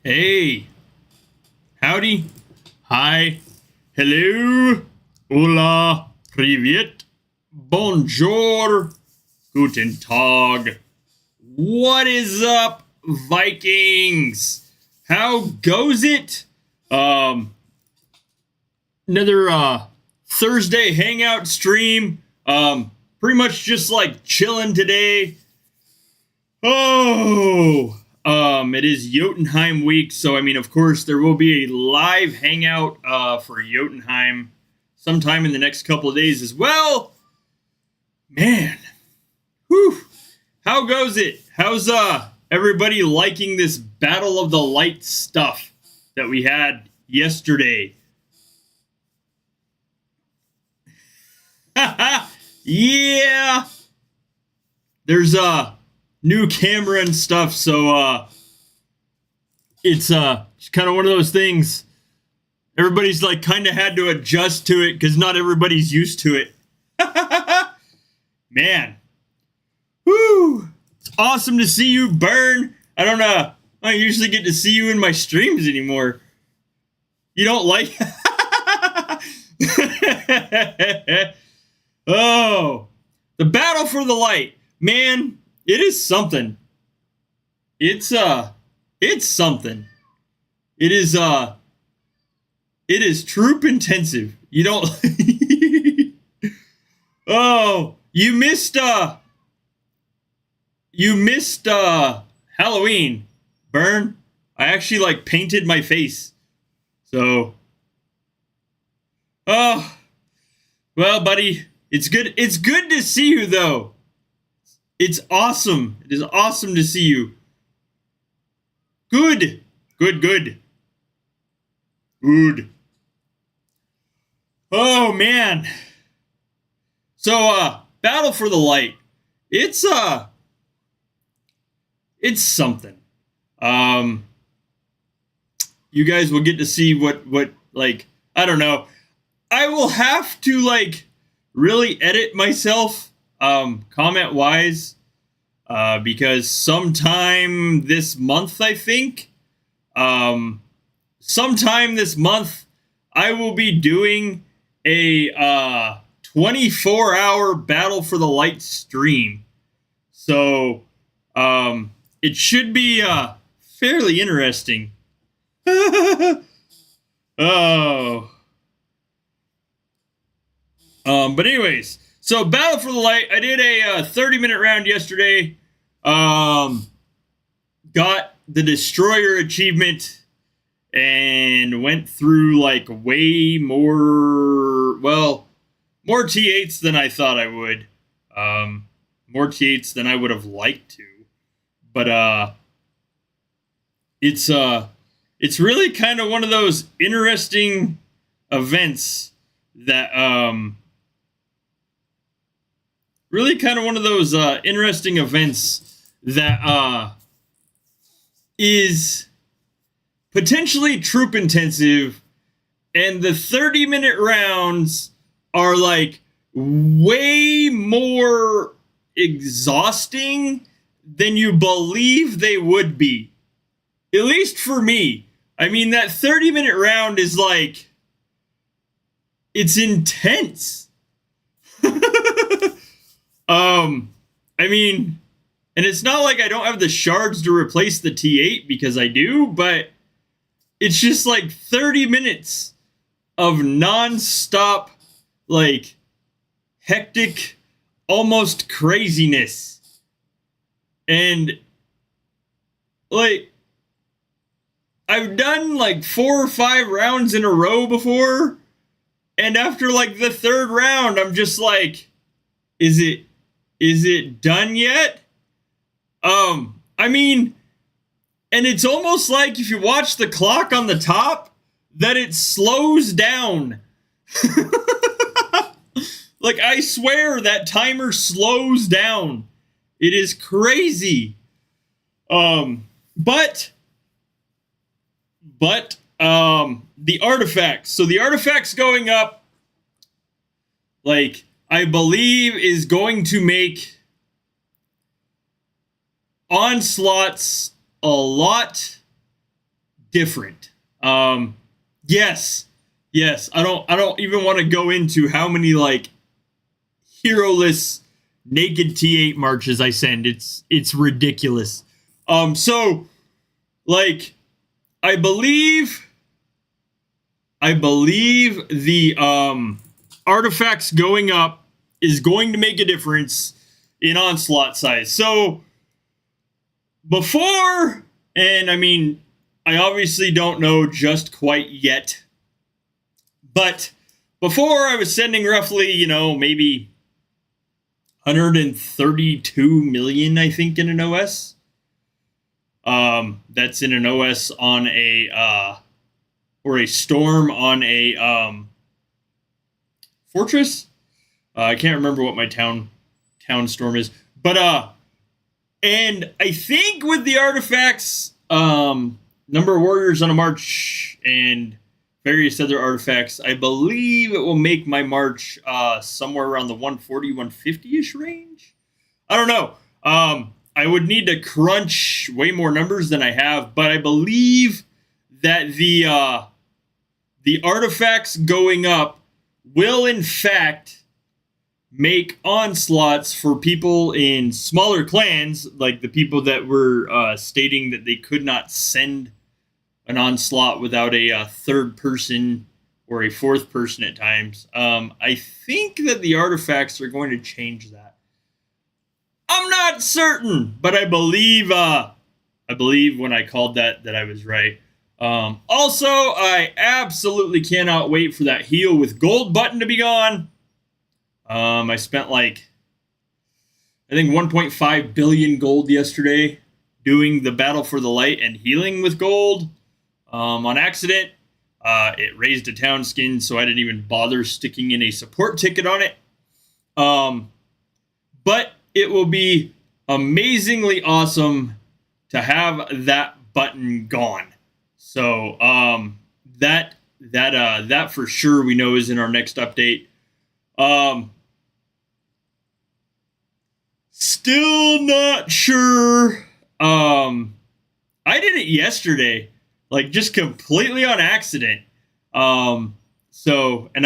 Hey, howdy, hi, hello, hola, привет, bonjour, guten Tag. What is up, Vikings? How goes it? Another Thursday Hangout stream. Pretty much just like chilling today. It is Jotunheim week, so I mean, of course, there will be a live hangout for Jotunheim sometime in the next couple of days as well. Man, whew, how goes it? How's everybody liking this Battle of the Light stuff that we had yesterday? Yeah, there's new camera and stuff, so it's kind of one of those things. Everybody's like kind of had to adjust to it because not everybody's used to it. Man, whoo! It's awesome to see you, Burn. I don't usually get to see you in my streams anymore. You don't like? Oh, the battle for the light, man. It is something. It's something. It is troop intensive. You don't Oh, you missed Halloween, Burn. I actually like painted my face. So oh, well, buddy, it's good to see you though. It's awesome. It is awesome to see you. Good. Good. Oh man. So Battle for the Light. It's something. You guys will get to see what like, I don't know. I will have to like really edit myself comment wise because sometime this month, I think, sometime this month I will be doing a 24-hour Battle for the Light stream. So it should be fairly interesting. Oh. But anyways, so Battle for the Light, I did a 30-minute round yesterday. Got the Destroyer achievement and went through like way more, well, more T8s than I thought I would. More T8s than I would have liked to. But it's really kind of one of those interesting events that is potentially troop intensive, and the 30-minute rounds are like way more exhausting than you believe they would be. At least for me. I mean, that 30-minute round is like, it's intense. I mean, and it's not like I don't have the shards to replace the T8 because I do, but it's just like 30 minutes of non-stop, like, hectic, almost craziness. And, like, I've done like 4 or 5 rounds in a row before, and after like the 3rd round, I'm just like, is it done yet? I mean, and it's almost like if you watch the clock on the top, that it slows down. Like, I swear that timer slows down. It is crazy. But the artifacts. So the artifacts going up, like, I believe is going to make onslaughts a lot different. Yes. I don't even want to go into how many like hero-less naked T8 marches I send. It's ridiculous. So like I believe the artifacts going up is going to make a difference in onslaught size. So before, and I mean, I obviously don't know just quite yet, but before I was sending roughly, maybe 132 million, I think, in an OS. That's in an OS on a, or a storm on a, fortress. I can't remember what my town storm is, but, and I think with the artifacts, number of warriors on a march and various other artifacts, I believe it will make my march, somewhere around the 140, 150-ish range. I don't know. I would need to crunch way more numbers than I have, but I believe that the artifacts going up will in fact make onslaughts for people in smaller clans, like the people that were stating that they could not send an onslaught without a 3rd person or a 4th person at times. I think that the artifacts are going to change that. I'm not certain, but I believe when I called that I was right. Also, I absolutely cannot wait for that heal with gold button to be gone. I spent like, I think 1.5 billion gold yesterday doing the Battle for the Light and healing with gold on accident. It raised a town skin, so I didn't even bother sticking in a support ticket on it. But it will be amazingly awesome to have that button gone. So that for sure we know is in our next update. Still not sure. I did it yesterday, like just completely on accident. And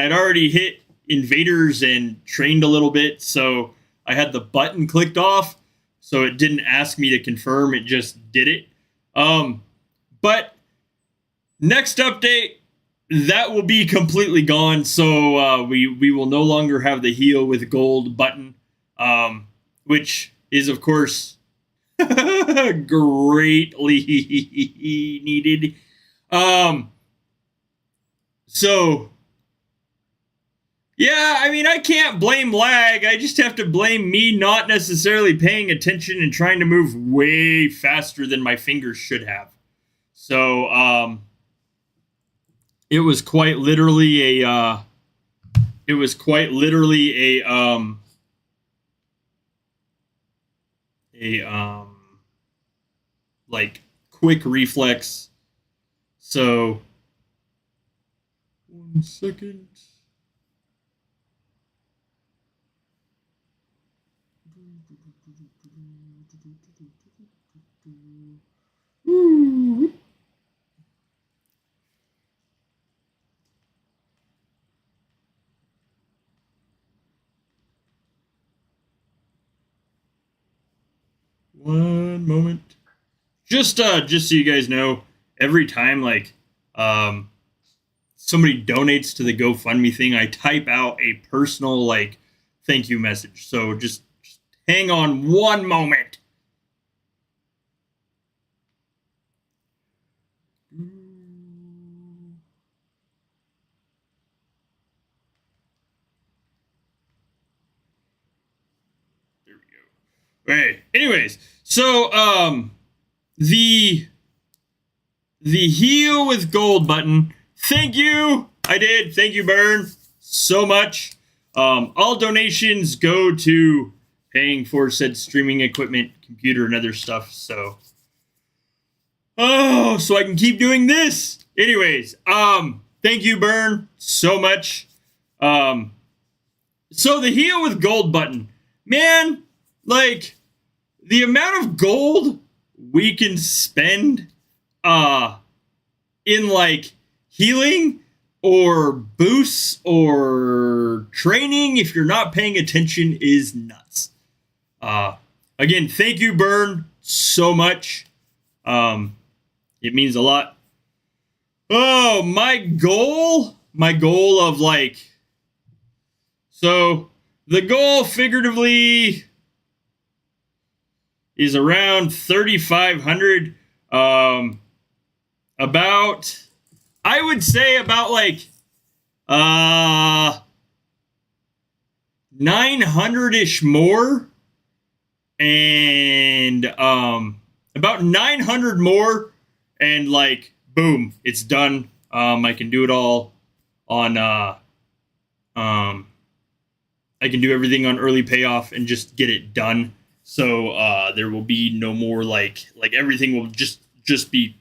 I'd already hit invaders and trained a little bit, so I had the button clicked off, so it didn't ask me to confirm, it just did it. But next update, that will be completely gone, so we will no longer have the heal with gold button, which is, of course, greatly needed. So, yeah, I mean, I can't blame lag. I just have to blame me not necessarily paying attention and trying to move way faster than my fingers should have. So, it was quite literally a, like quick reflex. So 1 second. One moment. Just so you guys know, every time somebody donates to the GoFundMe thing, I type out a personal thank you message. So just hang on one moment. There we go. Okay. Anyways, so the heal with gold button. Thank you. I did. Thank you, Burn, so much. All donations go to paying for said streaming equipment, computer, and other stuff. So I can keep doing this. Anyways, thank you, Burn, so much. So the heal with gold button, man, the amount of gold we can spend in healing or boosts or training, if you're not paying attention, is nuts. Again, thank you, Burn, so much. It means a lot. Oh, my goal of so the goal figuratively is around 3,500. About, I would say about 900-ish more, and about 900 more, and boom, it's done. I can do it all on I can do everything on early payoff and just get it done. So there will be no more everything will just be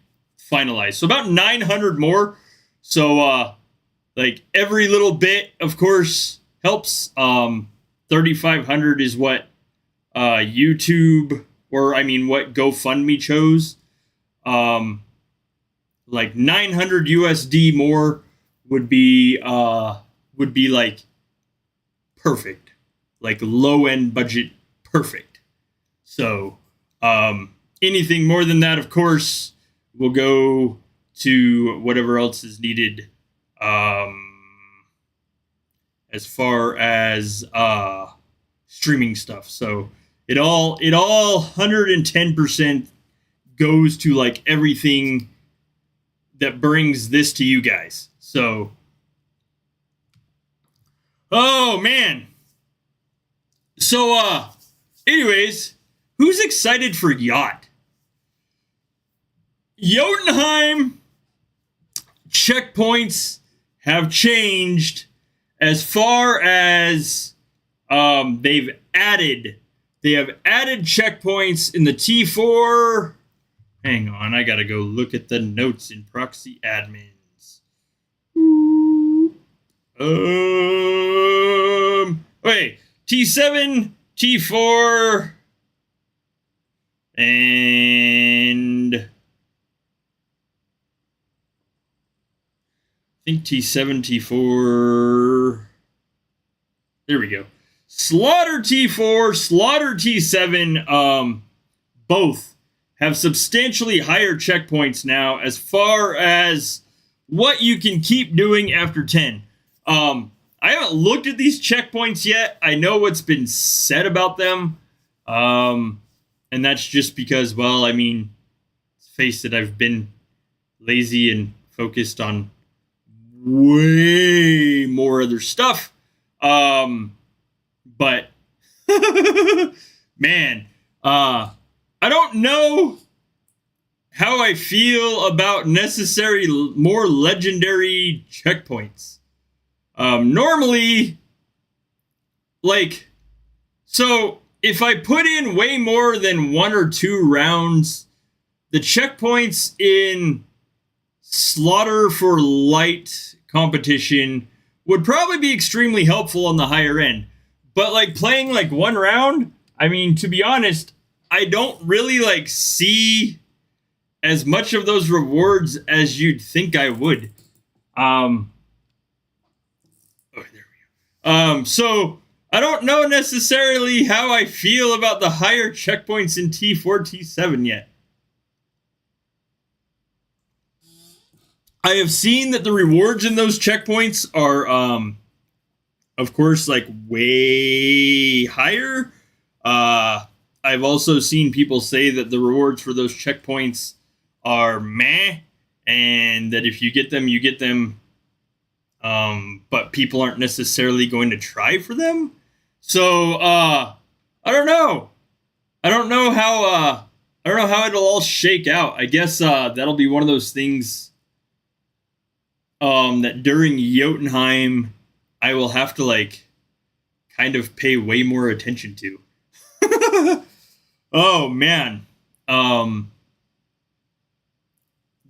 finalized. So about 900 more. So every little bit, of course, helps. 3,500 is what YouTube, or I mean what GoFundMe chose. 900 USD more would be perfect, low end budget perfect. So anything more than that, of course, will go to whatever else is needed as far as streaming stuff. So it all 110% goes to everything that brings this to you guys. So oh man. So anyways, who's excited for Yacht? Jotunheim checkpoints have changed as far as they have added checkpoints in the T4. Hang on, I gotta go look at the notes in proxy admins. Wait, T7, T4, and I think T7, T4. There we go. Slaughter T4, Slaughter T7, both have substantially higher checkpoints now as far as what you can keep doing after 10. I haven't looked at these checkpoints yet. I know what's been said about them. And that's just because, well, I mean, let's face it, I've been lazy and focused on way more other stuff. But man, I don't know how I feel about necessary more legendary checkpoints. Normally, like, so if I put in way more than 1 or 2 rounds, the checkpoints in Slaughter for Light competition would probably be extremely helpful on the higher end. But like playing like 1 round, I mean, to be honest, I don't really like see as much of those rewards as you'd think I would. So I don't know necessarily how I feel about the higher checkpoints in T4, T7 yet. I have seen that the rewards in those checkpoints are, of course, like way higher. I've also seen people say that the rewards for those checkpoints are meh, and that if you get them, you get them. But people aren't necessarily going to try for them. So, I don't know. I don't know how it'll all shake out. I guess, that'll be one of those things, that during Jotunheim, I will have to, like, kind of pay way more attention to. Oh, man. The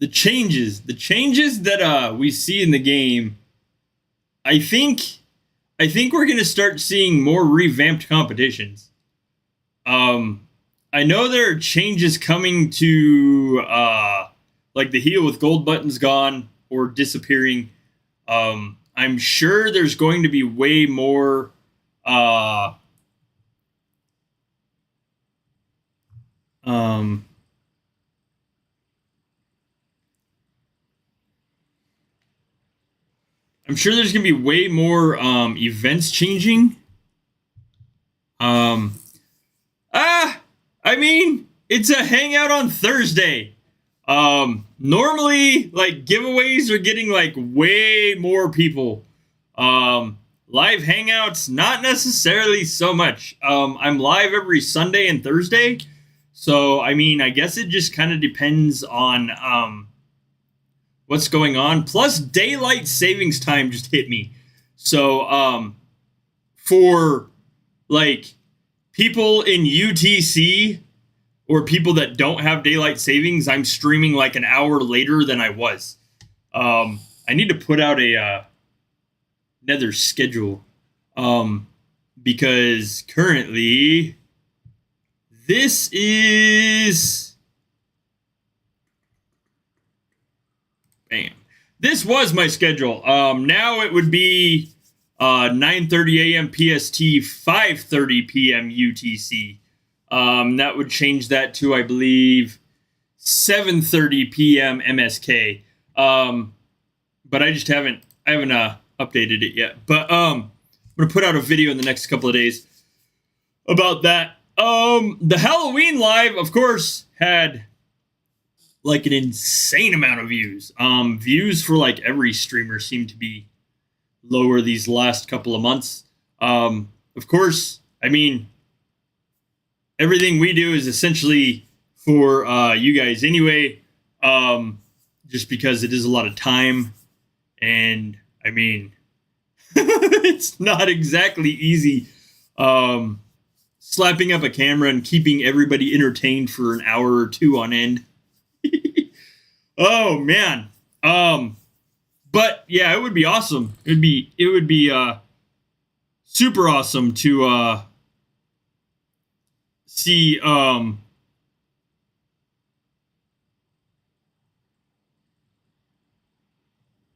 changes that, we see in the game, I think we're going to start seeing more revamped competitions. I know there are changes coming to, like the heal with gold buttons gone or disappearing. I'm sure there's going to be way more, I'm sure there's going to be way more events changing. I mean, it's a hangout on Thursday. Normally, like, giveaways are getting, like, way more people. Live hangouts, not necessarily so much. I'm live every Sunday and Thursday. So, I mean, I guess it just kind of depends on, what's going on. Plus, daylight savings time just hit me. So, for, like, people in UTC or people that don't have daylight savings, I'm streaming like an hour later than I was. I need to put out another schedule, because currently this is, bam. This was my schedule. Now it would be 9:30 a.m. PST, 5:30 p.m. UTC. That would change that to, I believe, 7:30 p.m. MSK. But I just haven't updated it yet. But I'm gonna put out a video in the next couple of days about that. The Halloween live, of course, had like an insane amount of views. Views for like every streamer seem to be lower these last couple of months. Of course, I mean, everything we do is essentially for you guys anyway. just because it is a lot of time. And I mean, it's not exactly easy slapping up a camera and keeping everybody entertained for an hour or two on end. Oh man. But yeah, it would be awesome. It would be super awesome to see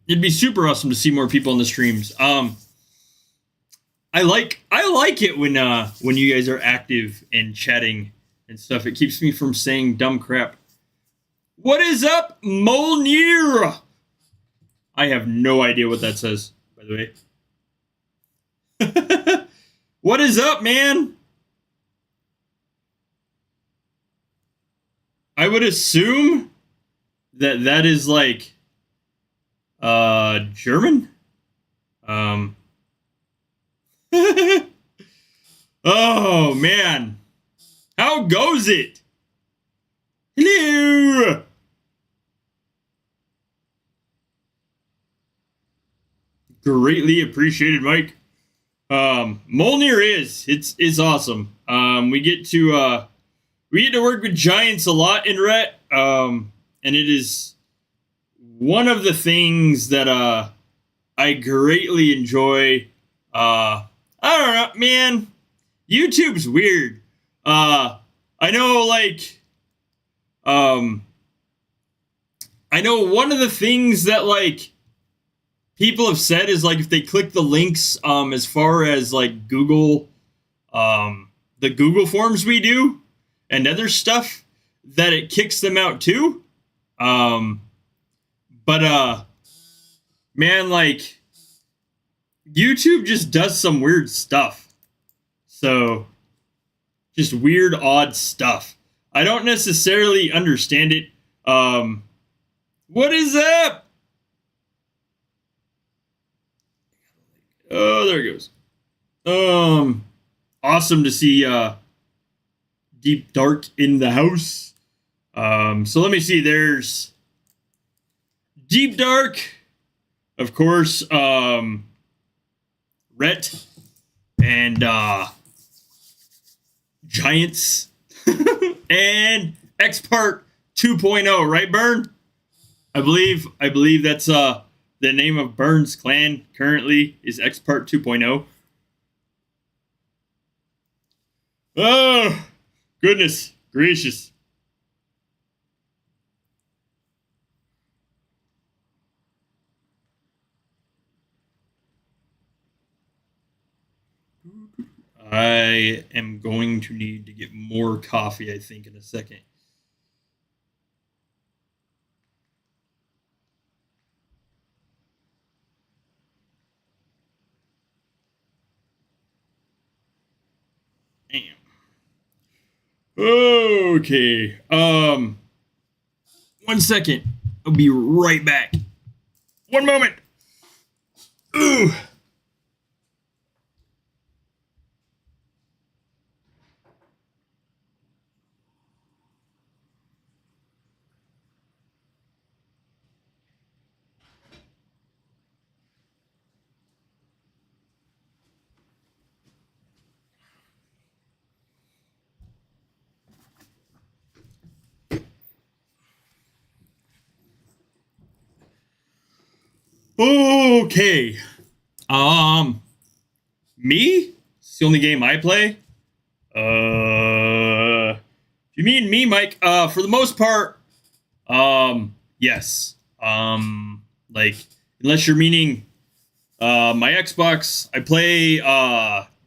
it'd be super awesome to see more people in the streams. I like it when you guys are active and chatting and stuff. It keeps me from saying dumb crap. What is up, Molnir? I have no idea what that says, by the way. What is up, man? I would assume that is like German? Oh man. How goes it? Hello. Greatly appreciated, Mike. Molnir it's awesome. We get to work with giants a lot in Ret. And it is one of the things that I greatly enjoy. I don't know, man. YouTube's weird. I know, like, I know one of the things that, like, people have said is, like, if they click the links, as far as, like, Google, the Google forms we do and other stuff, that it kicks them out too. But, man, like, YouTube just does some weird stuff. So, just weird, odd stuff. I don't necessarily understand it. What is up? Oh, there it goes. Awesome to see Deep Dark in the house. So let me see. There's Deep Dark, of course. Rhett and Giants and X-Part 2.0, right, Burn? I believe that's the name of Burn's clan currently is X-Part 2.0. Oh, goodness gracious. I am going to need to get more coffee, I think, in a second. Damn. Okay. 1 second. I'll be right back. 1 moment. Ooh. Okay. Me? It's the only game I play. You mean me, Mike? For the most part, yes. Like, unless you're meaning, my Xbox, I play,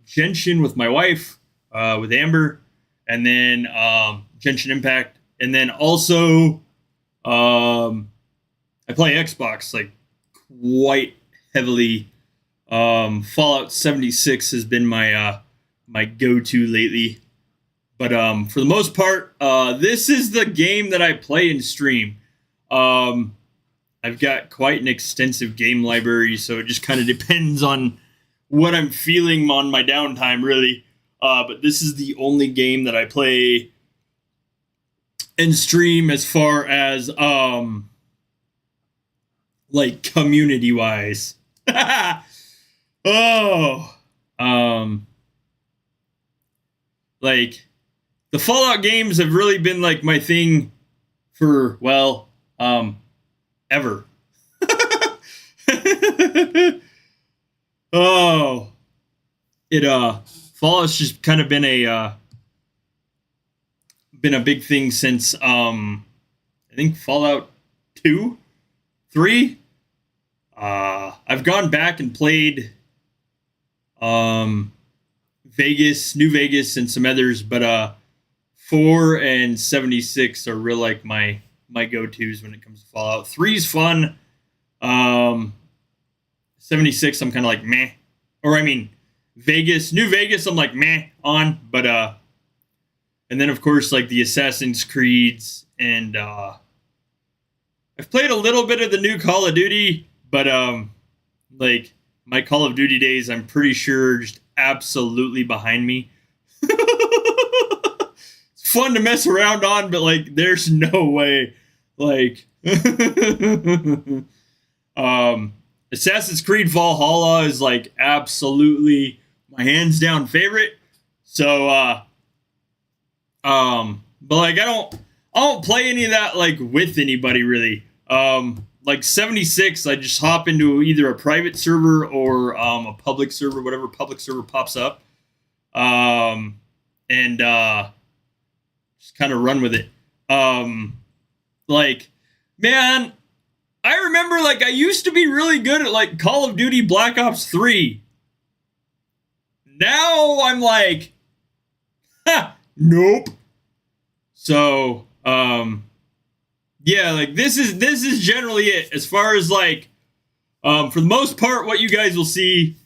Genshin with my wife, with Amber, and then, Genshin Impact, and then also, I play Xbox, like, quite heavily. Fallout 76 has been my my go-to lately. But for the most part, this is the game that I play and stream. I've got quite an extensive game library, so it just kind of depends on what I'm feeling on my downtime, really. But this is the only game that I play and stream as far as like community wise. Oh, like the Fallout games have really been like my thing for, well, ever. Oh, Fallout's just kind of been a big thing since I think Fallout 2, 3. I've gone back and played Vegas, New Vegas, and some others, but 4 and 76 are real like my go-tos when it comes to Fallout. 3's fun. 76 I'm kind of like meh. Or I mean Vegas, New Vegas I'm like meh on, but and then of course like the Assassin's Creeds, and I've played a little bit of the new Call of Duty, but like my Call of Duty days I'm pretty sure just absolutely behind me. It's fun to mess around on, but like there's no way like Assassin's Creed Valhalla is like absolutely my hands down favorite. So but like I don't play any of that like with anybody really. Like 76 I just hop into either a private server or a public server, whatever public server pops up. And just kind of run with it. Like, man, I remember like I used to be really good at like Call of Duty Black Ops 3. Now I'm like, nope. So, yeah, like this is generally it as far as like, for the most part, what you guys will see,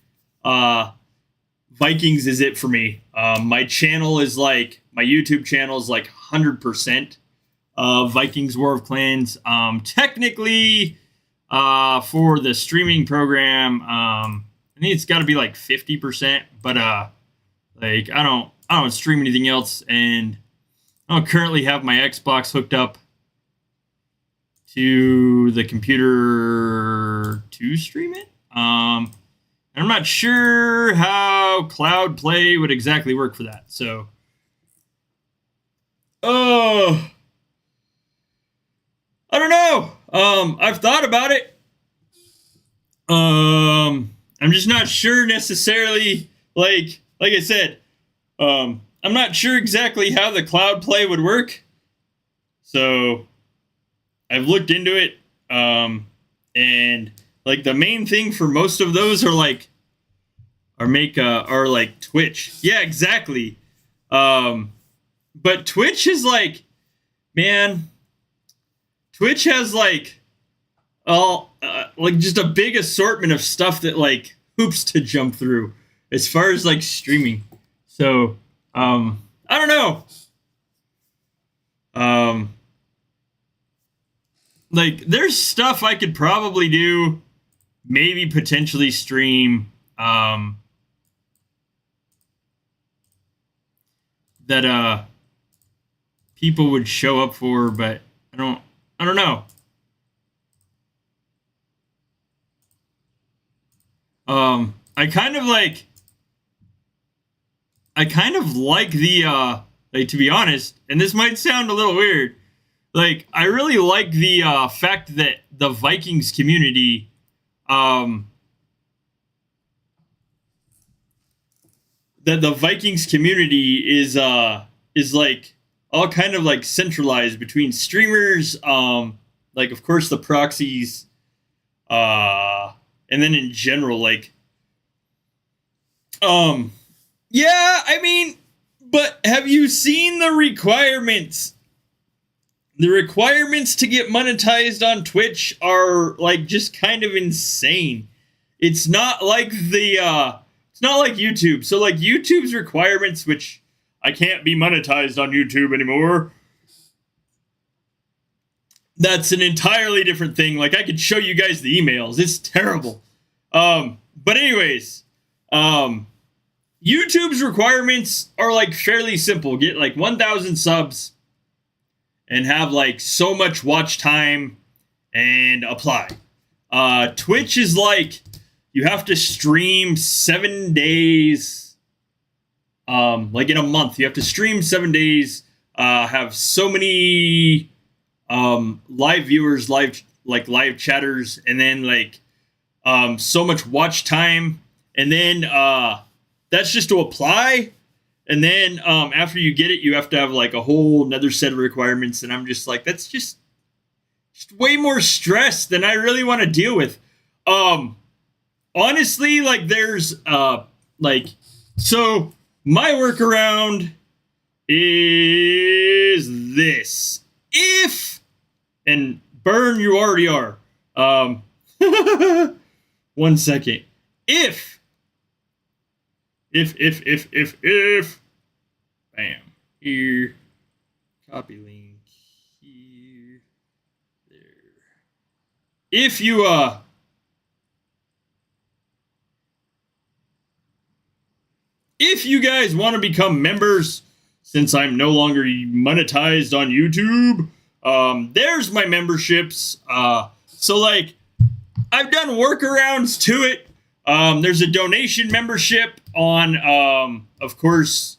Vikings is it for me. My channel is like, my YouTube channel is like 100% Vikings War of Clans. Technically, for the streaming program, I think it's got to be like 50%, but like I don't stream anything else, and I don't currently have my Xbox hooked up to the computer to stream it. I'm not sure how Cloud Play would exactly work for that. So, I don't know. I've thought about it. I'm just not sure necessarily. Like I said, I'm not sure exactly how the Cloud Play would work. So I've looked into it. And like the main thing for most of those are like Twitch. Yeah, exactly. But Twitch is like, man, Twitch has like like just a big assortment of stuff that like hoops to jump through as far as like streaming. So I don't know. Like there's stuff I could probably do, maybe potentially stream that people would show up for, but I don't know. I kind of like the like, to be honest, and this might sound a little weird, like I really like the fact that the Vikings community is like all kind of like centralized between streamers, like of course the proxies, and then in general like yeah, I mean, but have you seen the requirements? The requirements to get monetized on Twitch are like just kind of insane. It's not like it's not like YouTube. So like YouTube's requirements, which I can't be monetized on YouTube anymore. That's an entirely different thing. Like I could show you guys the emails. It's terrible. But anyways, YouTube's requirements are like fairly simple. Get like 1,000 subs and have like so much watch time and apply. Twitch is like you have to stream 7 days. Like in a month, you have to stream 7 days. Have so many live viewers, live chatters, and then like so much watch time, and then that's just to apply. And then after you get it, you have to have like a whole another set of requirements. And I'm just like, that's just way more stress than I really want to deal with. Honestly, like there's so my workaround is this. If, and burn, you already are. 1 second. If, bam, here, copy link, here, there. If you, if you guys want to become members, since I'm no longer monetized on YouTube, there's my memberships. So like, I've done workarounds to it. There's a donation membership on, of course,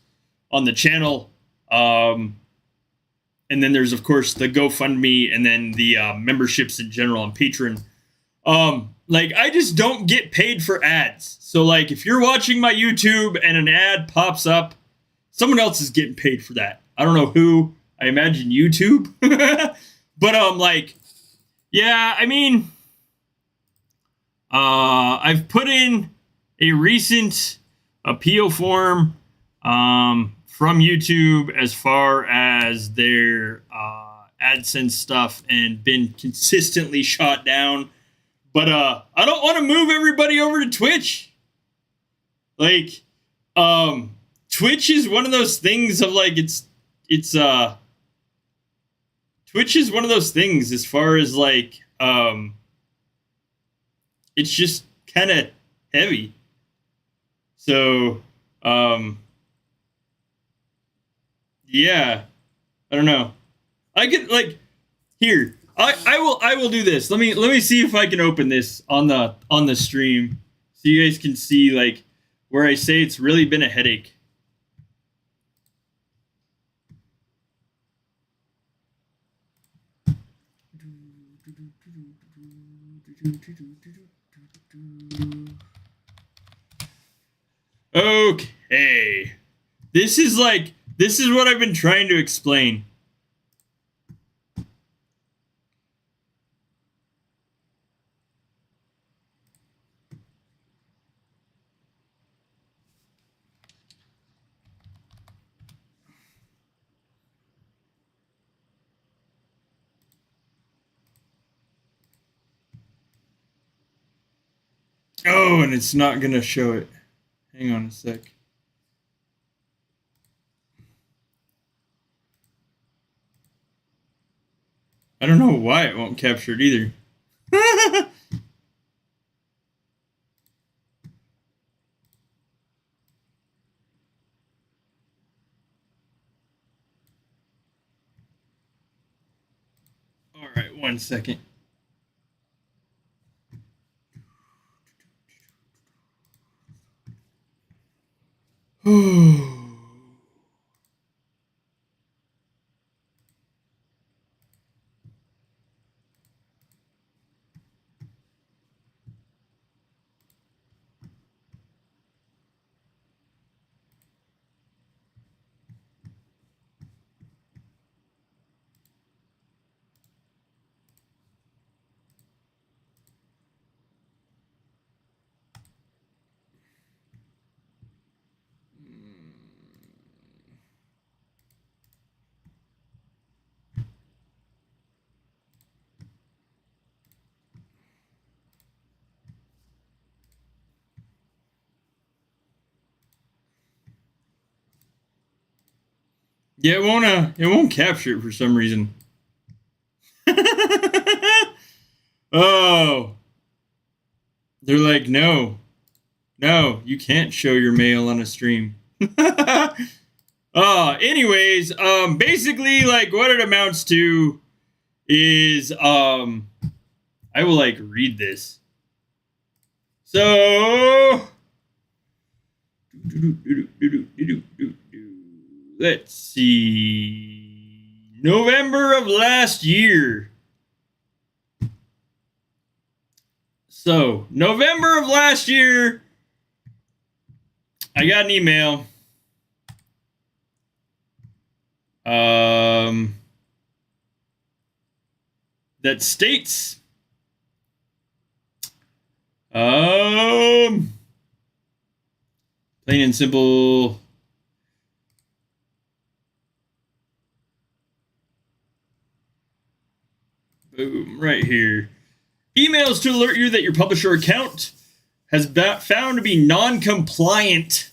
on the channel. And then there's, of course, the GoFundMe, and then the memberships in general on Patreon. Like, I just don't get paid for ads. So, like, if you're watching my YouTube and an ad pops up, someone else is getting paid for that. I don't know who. I imagine YouTube. But, like, yeah, I mean, I've put in a recent appeal form from YouTube as far as their AdSense stuff, and been consistently shot down. But I don't want to move everybody over to Twitch. Like, Twitch is one of those things of like, Twitch is one of those things as far as like, it's just kind of heavy. So, yeah, I don't know. I could like, here, I will do this. Let me see if I can open this on the stream so you guys can see like where I say it's really been a headache. Okay. This is what I've been trying to explain. Oh, and it's not going to show it. Hang on a sec. I don't know why it won't capture it either. All right, 1 second. Yeah, it won't capture it for some reason. Oh. They're like, no, you can't show your mail on a stream. Anyways, basically, like, what it amounts to is, I will like read this. So let's see. November of last year. So, November of last year, I got an email. That states plain and simple boom, right here. Emails to alert you that your publisher account has found to be non-compliant,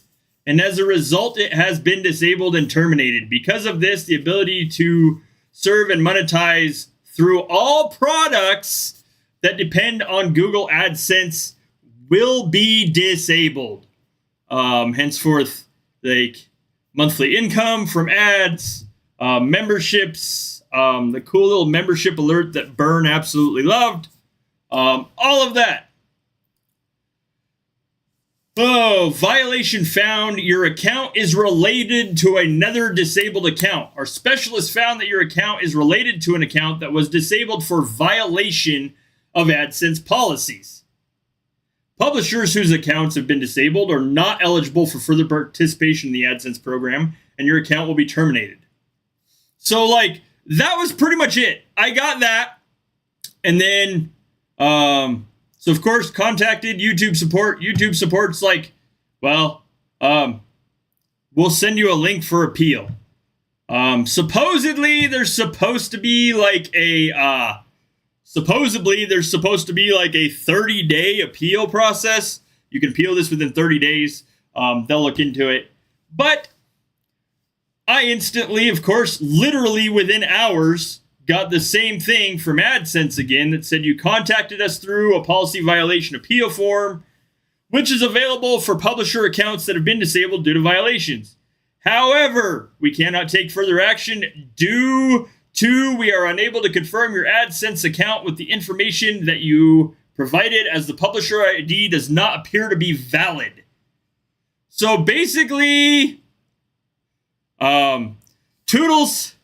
and as a result, it has been disabled and terminated. Because of this, the ability to serve and monetize through all products that depend on Google AdSense will be disabled. Henceforth, like monthly income from ads, memberships, the cool little membership alert that Byrne absolutely loved, all of that. Oh, violation found. Your account is related to another disabled account. Our specialist found that your account is related to an account that was disabled for violation of AdSense policies. Publishers whose accounts have been disabled are not eligible for further participation in the AdSense program, and your account will be terminated. So, like, that was pretty much it. I got that. And then, so, of course, contacted YouTube support. YouTube support's like, well, we'll send you a link for appeal. Supposedly, there's supposed to be like a 30-day appeal process. You can appeal this within 30 days. They'll look into it. But I instantly, of course, literally within hours, got the same thing from AdSense again that said you contacted us through a policy violation appeal form, which is available for publisher accounts that have been disabled due to violations. However, we cannot take further action due to we are unable to confirm your AdSense account with the information that you provided, as the publisher ID does not appear to be valid. So basically, Toodles,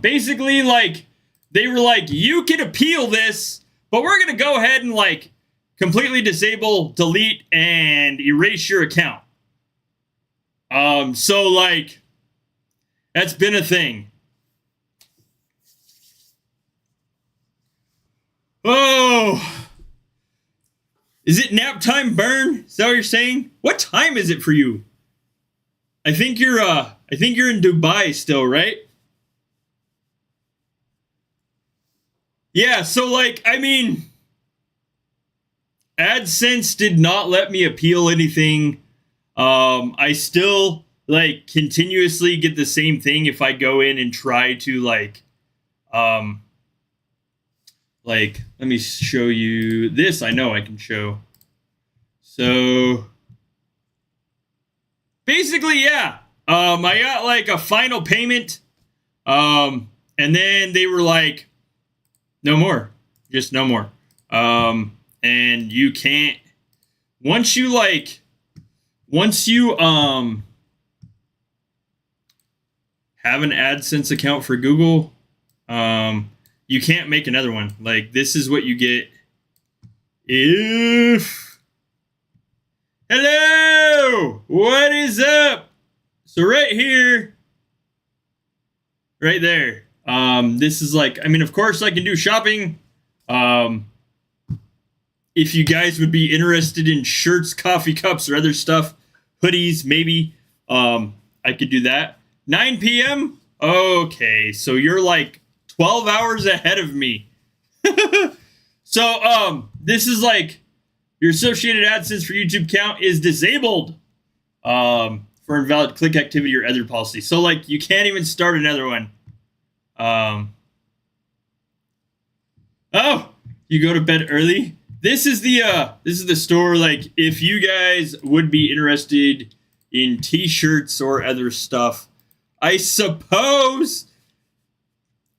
basically, like, they were like, you can appeal this, but we're going to go ahead and, like, completely disable, delete, and erase your account. So, like, that's been a thing. Oh, is it nap time, Byrne? Is that what you're saying? What time is it for you? I think you're in Dubai still, right? Yeah, so, like, I mean, AdSense did not let me appeal anything. I still, like, continuously get the same thing if I go in and try to, like, let me show you this. I know I can show. So, basically, yeah. I got, like, a final payment. And then they were like, no more. Just no more. And you can't, once you have an AdSense account for Google, you can't make another one. Like, this is what you get if, hello, what is up? So right here, right there, this is like, I mean, of course I can do shopping. If you guys would be interested in shirts, coffee cups, or other stuff, hoodies, maybe, I could do that. 9 p.m.? Okay, so you're like 12 hours ahead of me. So, this is like, your associated AdSense for YouTube account is disabled, for invalid click activity or other policy. So, like, you can't even start another one. Oh, you go to bed early? This is the store, like, if you guys would be interested in t-shirts or other stuff, I suppose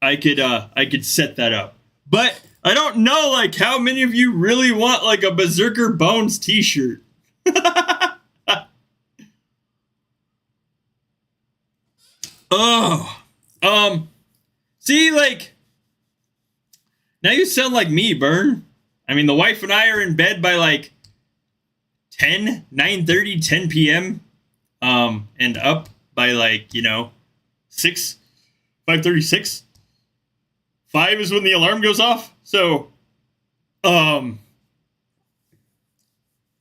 I could set that up. But I don't know, like, how many of you really want, like, a Berserkr Bones t-shirt. Oh. See, like, now you sound like me, Burn. I mean, the wife and I are in bed by, like, 9:30, 10 p.m. And up by, like, 6, 5:36. 5 is when the alarm goes off. So,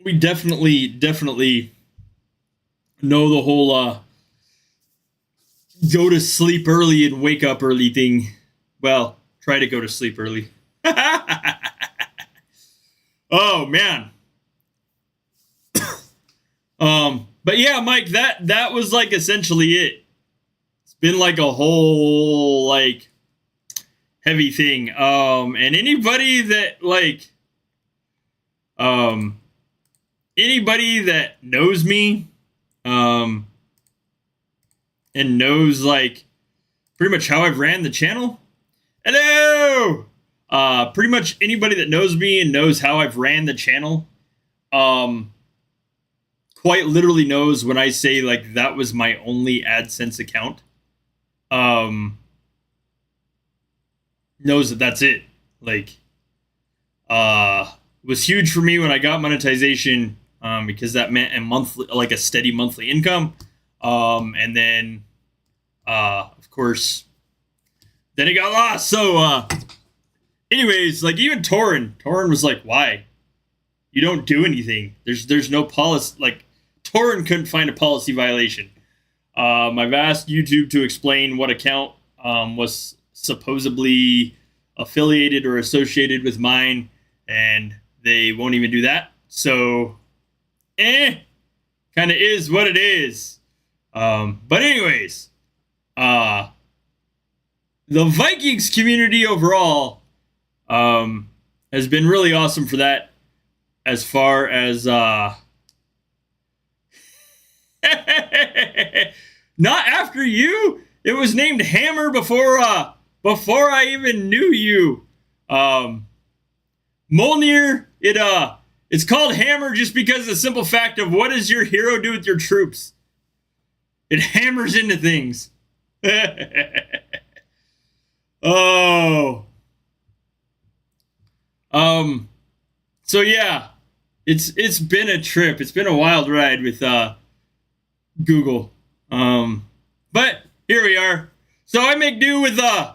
we definitely know the whole, go to sleep early and wake up early thing. Well, try to go to sleep early. Oh, man. But yeah, Mike, that was like essentially it. It's been like a whole like heavy thing. And anybody that knows me, and knows like pretty much how I've ran the channel. Hello! Pretty much anybody that knows me and knows how I've ran the channel, quite literally knows when I say like that was my only AdSense account. Knows that that's it. Like, was huge for me when I got monetization, because that meant a steady monthly income. And then, of course, then it got lost. So, anyways, like even Torin was like, why? You don't do anything. There's no policy. Like, Torin couldn't find a policy violation. I've asked YouTube to explain what account was supposedly affiliated or associated with mine, and they won't even do that. So, kind of is what it is. But anyways, the Vikings community overall has been really awesome for that. As far as not after you, it was named Hammer before I even knew you. Molnir, it's called Hammer just because of the simple fact of what does your hero do with your troops? It hammers into things. Oh. So yeah, it's been a trip. It's been a wild ride with Google. But here we are. So I make do with the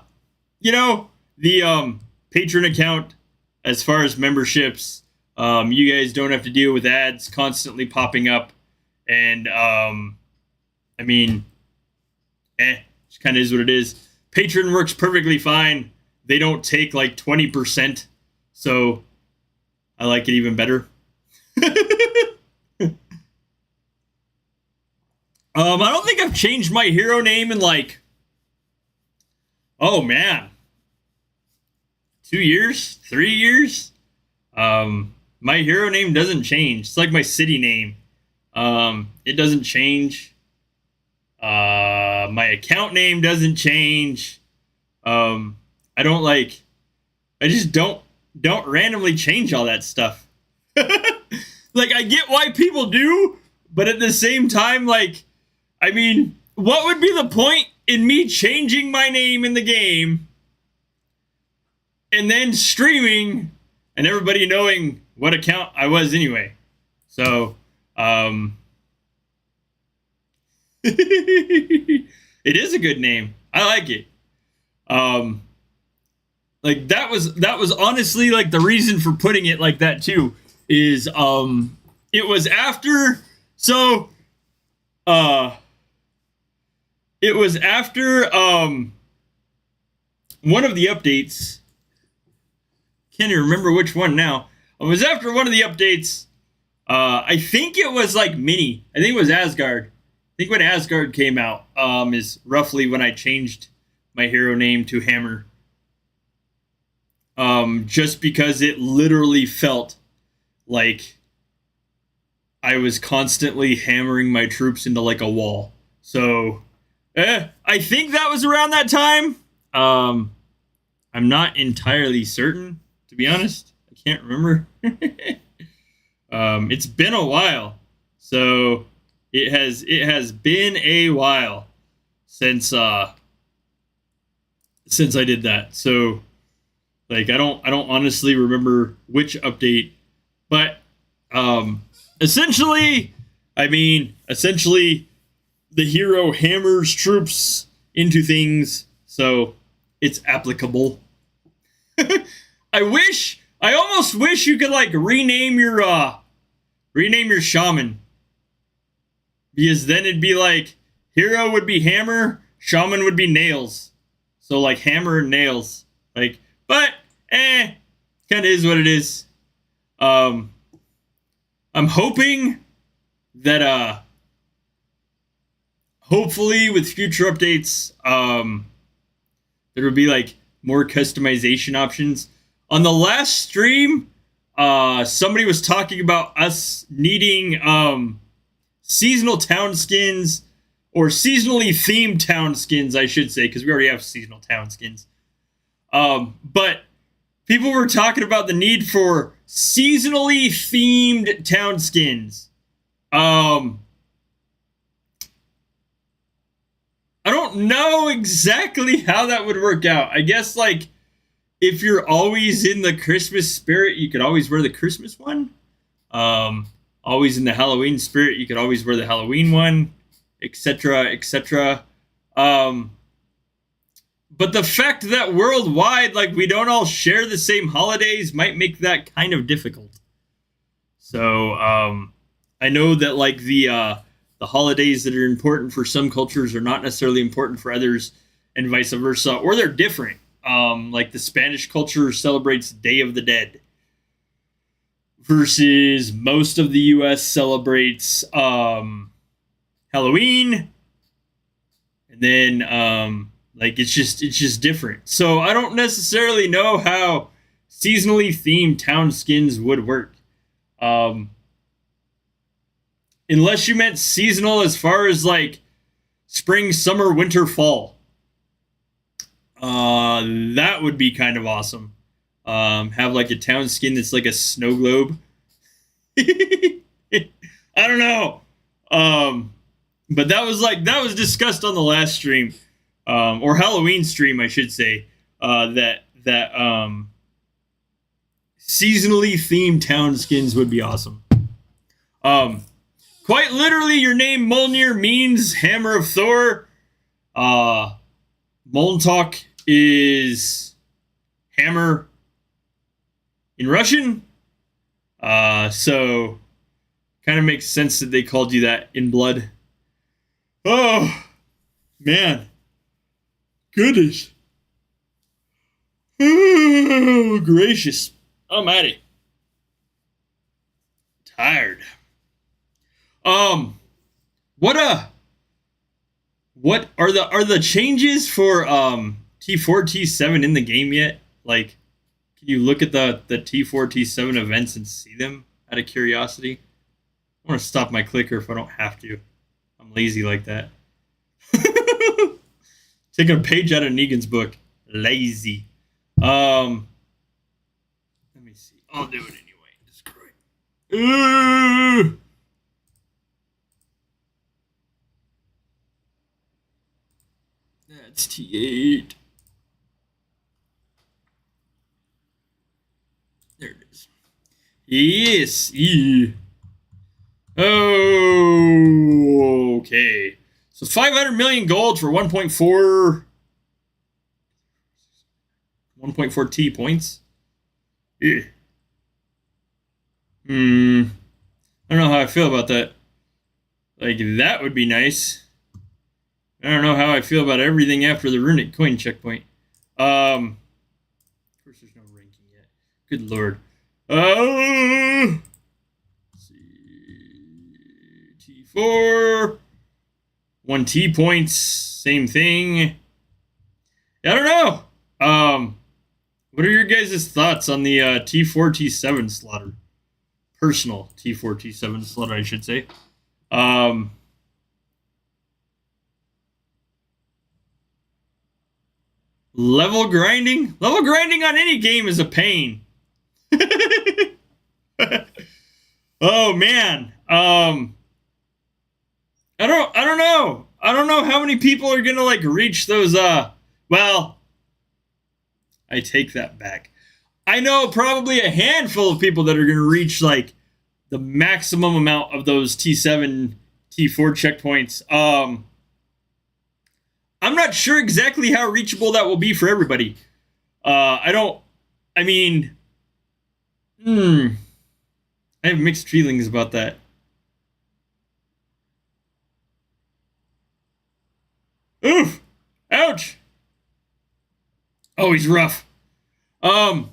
patron account as far as memberships. You guys don't have to deal with ads constantly popping up, and I mean, it kind of is what it is. Patreon works perfectly fine. They don't take like 20%, so I like it even better. I don't think I've changed my hero name in like, oh man, 2 years, 3 years. My hero name doesn't change. It's like my city name. It doesn't change. My account name doesn't change. I just don't randomly change all that stuff. Like, I get why people do, but at the same time, like, I mean, what would be the point in me changing my name in the game and then streaming and everybody knowing what account I was anyway? So, it is a good name. I like it. Like that was honestly like the reason for putting it like that too is it was after one of the updates. Can't even remember which one now. It was after one of the updates. I think it was like Mini. I think it was Asgard. I think when Asgard came out, is roughly when I changed my hero name to Hammer. Just because it literally felt like I was constantly hammering my troops into like a wall. So, I think that was around that time. I I'm not entirely certain, to be honest. I can't remember. It's been a while, so it has been a while since I did that. So like I don't honestly remember which update, but essentially the hero hammers troops into things, so it's applicable. I almost wish you could like rename your shaman, because then it'd be like hero would be hammer, shaman would be nails. So like hammer and nails. Like, but kind of is what it is. I'm hoping that hopefully with future updates there will be like more customization options. On the last stream, somebody was talking about us needing seasonal town skins, or seasonally themed town skins, I should say, because we already have seasonal town skins. But people were talking about the need for seasonally themed town skins. I don't know exactly how that would work out. I guess like if you're always in the Christmas spirit, you could always wear the Christmas one. Always in the Halloween spirit, you could always wear the Halloween one, etc., etc. But the fact that worldwide, like, we don't all share the same holidays might make that kind of difficult. So I know that like the holidays that are important for some cultures are not necessarily important for others, and vice versa, or they're different. Like the Spanish culture celebrates Day of the Dead, versus most of the U.S. celebrates Halloween, and then like it's just different. So I don't necessarily know how seasonally themed town skins would work, unless you meant seasonal as far as like spring, summer, winter, fall. That would be kind of awesome. Have like a town skin that's like a snow globe. I don't know. But that was discussed on the last stream, or Halloween stream, I should say. That seasonally themed town skins would be awesome. Quite literally, your name Mjolnir means Hammer of Thor. Molntok is hammer in Russian. So kind of makes sense that they called you that in blood. Oh, man. Goodness. Oh, gracious. Almighty. Tired. What are the changes for T4 T7 in the game yet? Like, can you look at the T4 T7 events and see them out of curiosity? I want to stop my clicker if I don't have to. I'm lazy like that. Taking a page out of Negan's book. Lazy. Let me see. I'll do it anyway. It's great. That's T8. There it is. Yes. Yeah. Okay. So 500 million gold for 1.4 T points. Yeah. I don't know how I feel about that. Like, that would be nice. I don't know how I feel about everything after the runic coin checkpoint. Of course, there's no ranking yet. Good lord. Let's see. T4. 1 T points. Same thing. I don't know. What are your guys' thoughts on the T4 T7 slaughter? Personal T4 T7 slaughter, I should say. Level grinding? Level grinding on any game is a pain. Oh man. I don't know. I don't know how many people are gonna like reach those well, I take that back. I know probably a handful of people that are gonna reach like the maximum amount of those T7, T4 checkpoints. I'm not sure exactly how reachable that will be for everybody. I have mixed feelings about that. Oof! Ouch! Oh, he's rough. Yeah,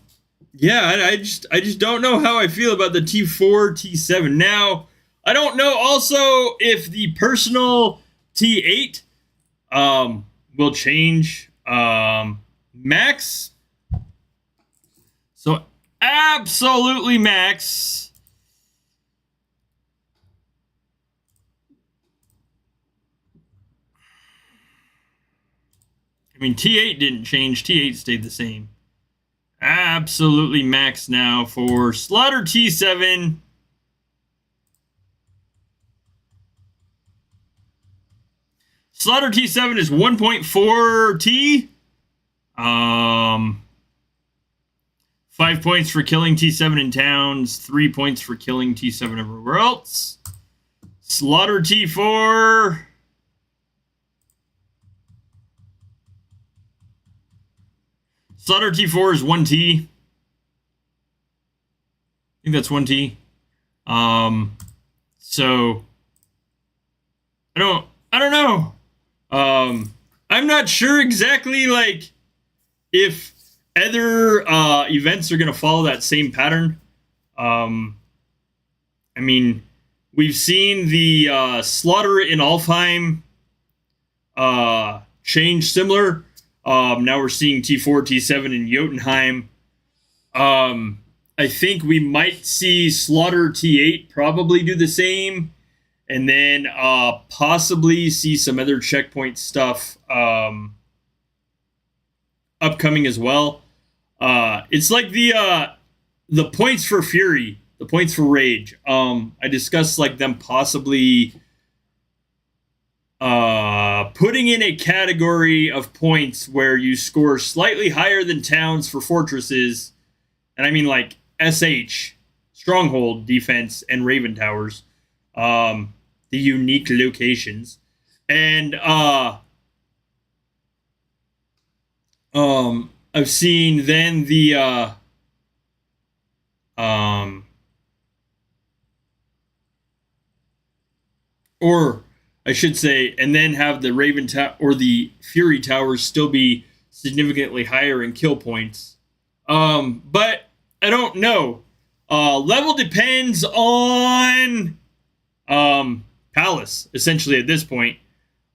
I just don't know how I feel about the T4, T7. Now, I don't know also if the personal T8 will change max. So absolutely max. I mean, T8 didn't change. T8 stayed the same. Absolutely max now for Slaughter T7. Slaughter T7 is 1.4 T. 5 points for killing T7 in towns, 3 points for killing T7 everywhere else. Slaughter T4. Slaughter T4 is 1 T. I think that's 1 T. So I don't know. I'm not sure exactly like if other events are going to follow that same pattern. I mean, we've seen the Slaughter in Alfheim change similar. Now we're seeing T4, T7 in Jotunheim. I think we might see Slaughter T8 probably do the same. And then possibly see some other checkpoint stuff upcoming as well. It's like the points for Fury, the points for Rage. I discussed like them possibly putting in a category of points where you score slightly higher than towns for fortresses, and I mean like SH, Stronghold defense, and Raven Towers. The unique locations. And I've seen then the or I should say, and then have the Raven Tower or the Fury Towers still be significantly higher in kill points. But I don't know. Level depends on Palace, essentially at this point.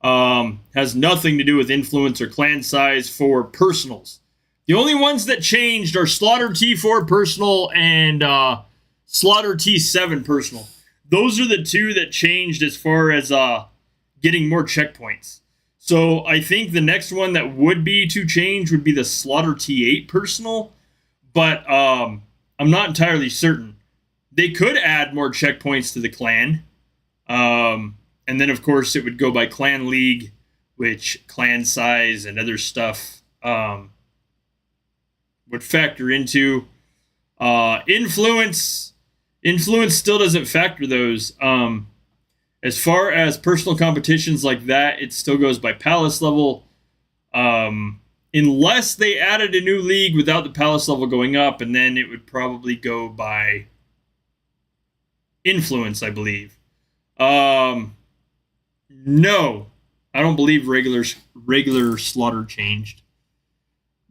Has nothing to do with influence or clan size for personals. The only ones that changed are Slaughter T4 personal and Slaughter T7 personal. Those are the two that changed as far as getting more checkpoints. So I think the next one that would be to change would be the Slaughter T8 personal, but I'm not entirely certain. They could add more checkpoints to the clan. And then, of course, it would go by clan league, which clan size and other stuff would factor into. Influence still doesn't factor those. As far as personal competitions like that, it still goes by Palace level. Unless they added a new league without the Palace level going up, and then it would probably go by influence, I believe. No, I don't believe regular Slaughter changed.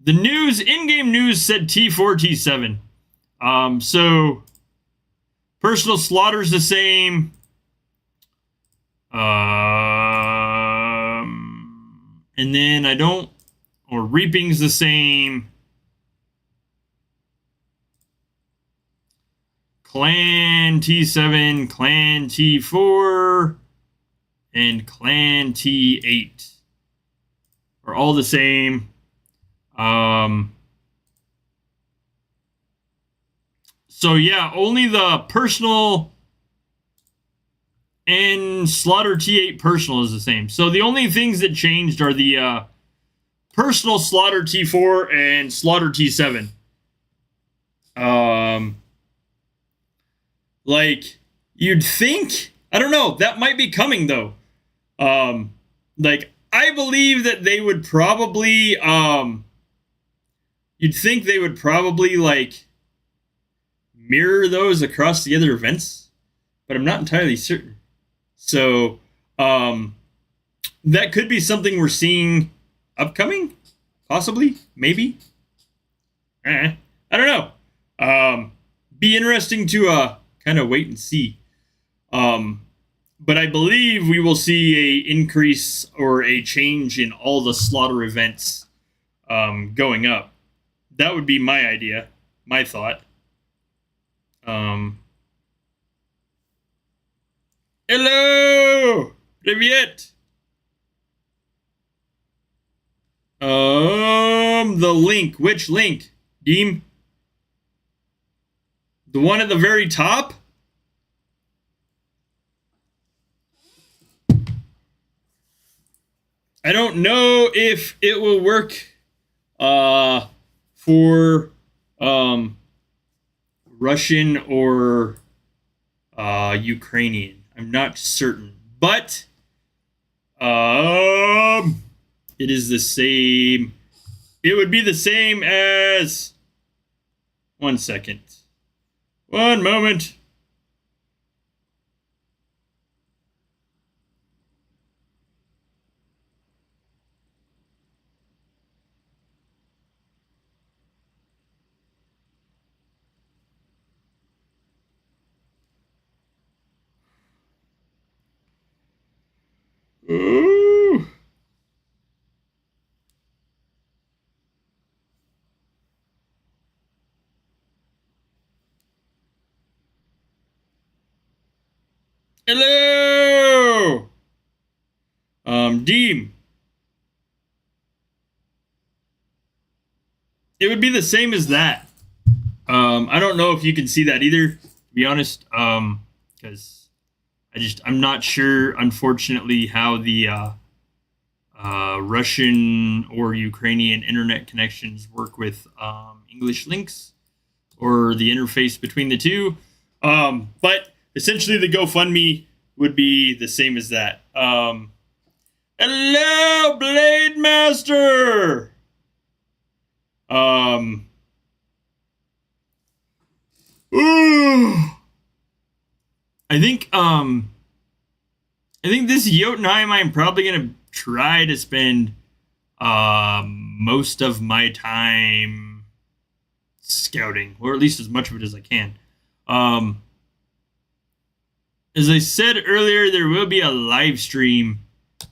The news, in-game news said T4, T7. So personal Slaughter's the same. And then Reaping's the same. Clan T7, Clan T4, and Clan T8 are all the same. Um, so yeah, only the personal and Slaughter T8 personal is the same. So the only things that changed are the personal Slaughter T4 and Slaughter T7. Like you'd think, I don't know, that might be coming though. Like I believe that they would probably, you'd think they would probably like mirror those across the other events, but I'm not entirely certain. So, that could be something we're seeing upcoming, possibly, maybe. I don't know. Be interesting to kind of wait and see. But I believe we will see a increase or a change in all the slaughter events going up. That would be my idea, my thought. Hello, Привет. The link. Which link, Deem? The one at the very top? I don't know if it will work for Russian or Ukrainian. I'm not certain, but it is the same. It would be the same as. 1 second. 1 moment. Ooh. Hello. Deem. It would be the same as that. I don't know if you can see that either, to be honest. Because I'm not sure, unfortunately, how the Russian or Ukrainian internet connections work with English links or the interface between the two. But essentially, the GoFundMe would be the same as that. Hello, Blade Master. Ooh. I think this Jotunheim I'm probably gonna try to spend most of my time scouting, or at least as much of it as I can. As I said earlier, there will be a live stream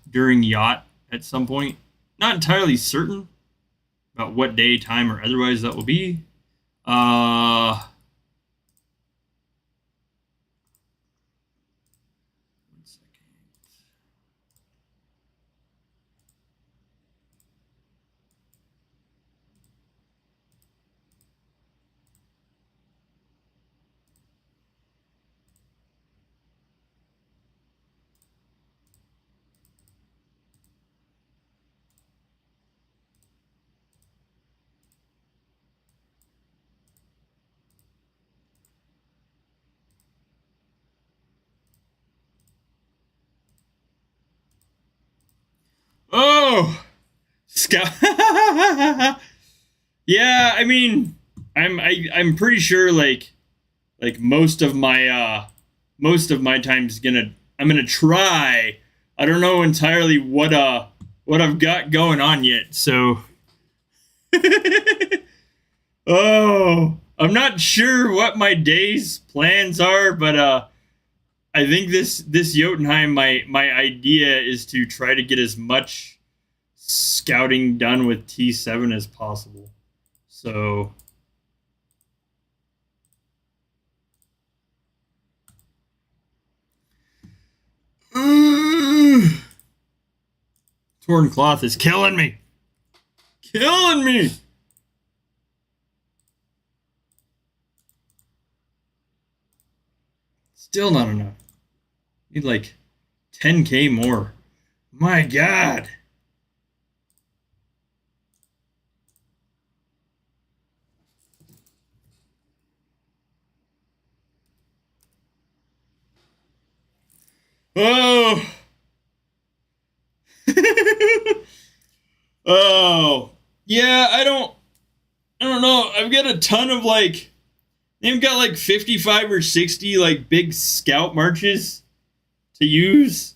during Yacht at some point. Not entirely certain about what day, time, or otherwise that will be. Oh, scout. Yeah, I mean, I'm pretty sure like most of my time's I'm gonna try. I don't know entirely what I've got going on yet, so oh, I'm not sure what my day's plans are, but I think this Jotunheim, my idea is to try to get as much scouting done with T7 as possible. So torn cloth is killing me. Killing me. Still not enough. Need like 10k more. My God. Oh. Oh. Yeah, I don't know. I've got a ton of like they've got like 55 or 60 like big scout marches to use.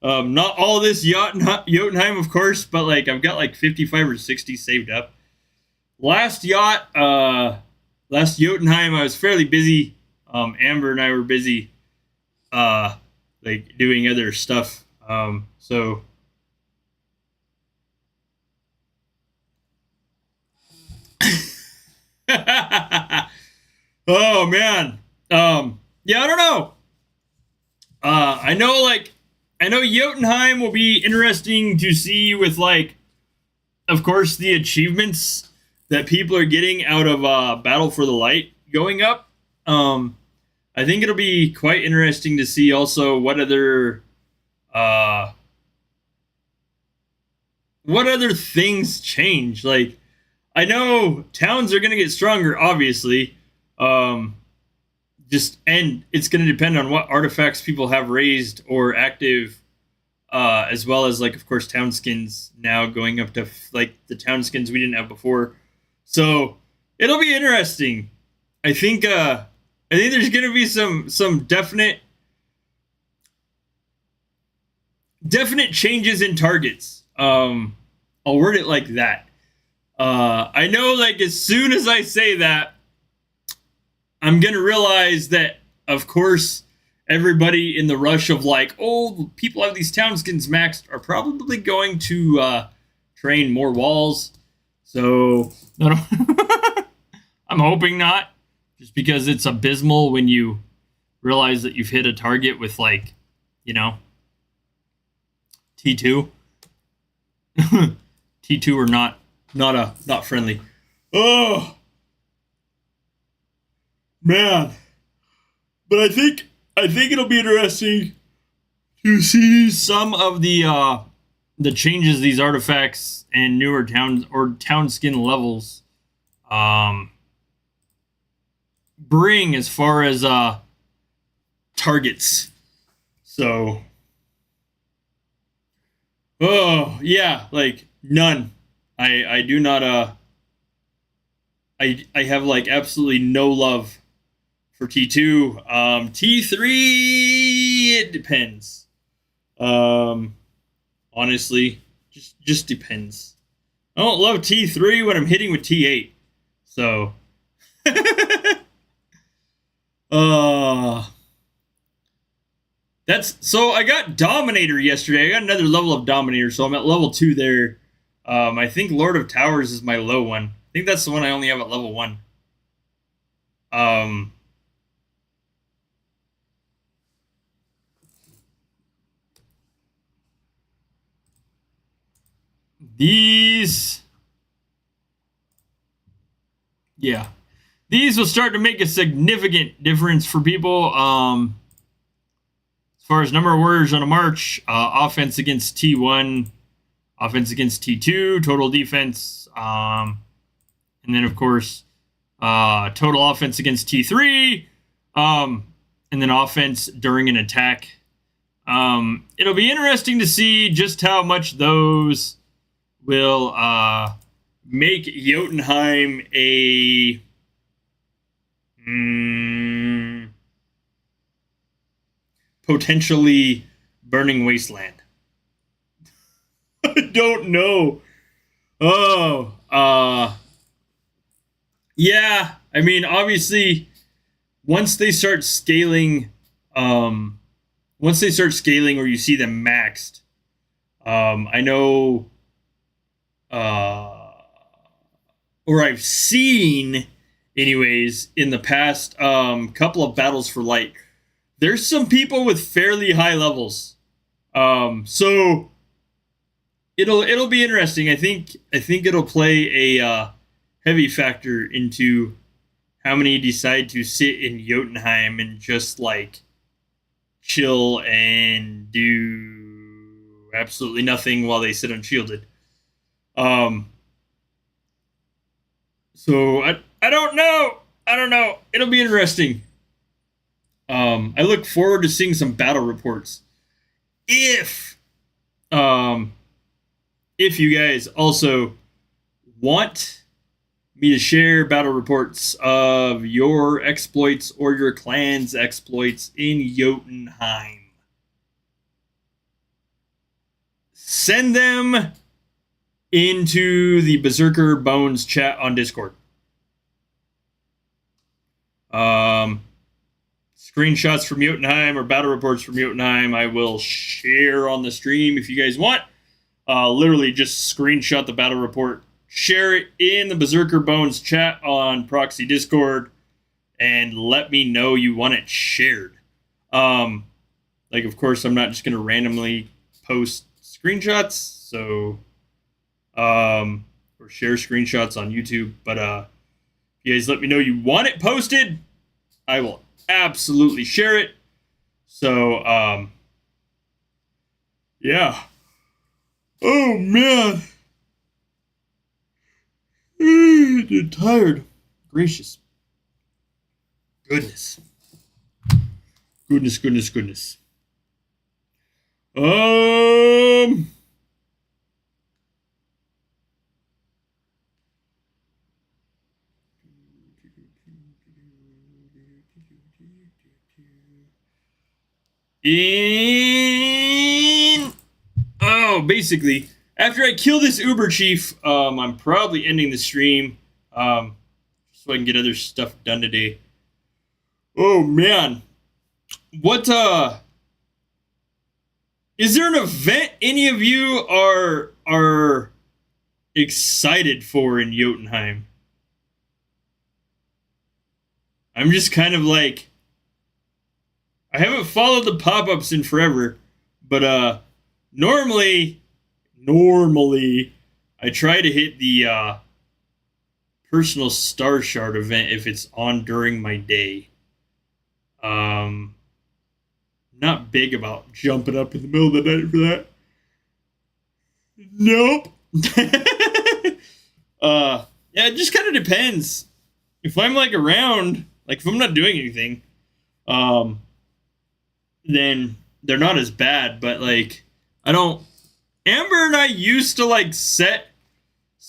Not all this Jotunheim, of course, but like I've got like 55 or 60 saved up. Last Jotunheim, I was fairly busy. Amber and I were busy, like doing other stuff. So. Oh man. Yeah, I don't know. I know Jotunheim will be interesting to see with like, of course, the achievements that people are getting out of Battle for the Light going up. I think it'll be quite interesting to see also what other things change. Like, I know towns are going to get stronger, obviously. And it's going to depend on what artifacts people have raised or active, as well as like, of course, town skins now going up to like the town skins we didn't have before. So it'll be interesting. I think there's going to be some definite changes in targets. I'll word it like that. I know, like, as soon as I say that, I'm going to realize that, of course, everybody in the rush of like, oh, people have these town skins maxed are probably going to train more walls. So I'm hoping not, just because it's abysmal when you realize that you've hit a target with like, T2. T2 are not friendly. Oh man. But I think it'll be interesting to see some of the changes these artifacts and newer town skin levels bring as far as targets. So yeah, like none. I do not I have like absolutely no love for T2. T3, it depends. Honestly, just depends. I don't love T3 when I'm hitting with T8. So so I got Dominator yesterday. I got another level of Dominator, so I'm at level 2 there. I think Lord of Towers is my low one. I think that's the one I only have at level 1. These will start to make a significant difference for people. As far as number of warriors on a march, offense against T1, offense against T2, total defense, and then of course total offense against T3, and then offense during an attack. It'll be interesting to see just how much those will make Jotunheim a potentially burning wasteland. I don't know. Yeah. I mean, obviously, once they start scaling, or you see them maxed, I know, or I've seen, anyways, in the past couple of battles for light, there's some people with fairly high levels. So it'll be interesting. I think it'll play a heavy factor into how many decide to sit in Jotunheim and just like chill and do absolutely nothing while they sit unshielded. Um, so I don't know. I don't know. It'll be interesting. I look forward to seeing some battle reports. If um, if you guys also want me to share battle reports of your exploits or your clan's exploits in Jotunheim, send them into the Berserkr Bones chat on Discord. Screenshots from Jotunheim or battle reports from Jotunheim I will share on the stream if you guys want. Literally just screenshot the battle report, share it in the Berserkr Bones chat on Proxy Discord, and let me know you want it shared. Like, of course, I'm not just going to randomly post screenshots, so, or share screenshots on YouTube, but, if you guys let me know you want it posted, I will absolutely share it. So, yeah. Oh, man. I'm tired. Gracious. Goodness. Goodness. Basically, after I kill this Uber Chief, I'm probably ending the stream, so I can get other stuff done today. Oh, man. What, is there an event any of you are excited for in Jotunheim? I'm just kind of like, I haven't followed the pop-ups in forever, but normally I try to hit the personal star shard event if it's on during my day. Not big about jumping up in the middle of the night for that. Nope. Yeah, it just kind of depends. If I'm like around, like if I'm not doing anything, then they're not as bad. But like, I don't. Amber and I used to like set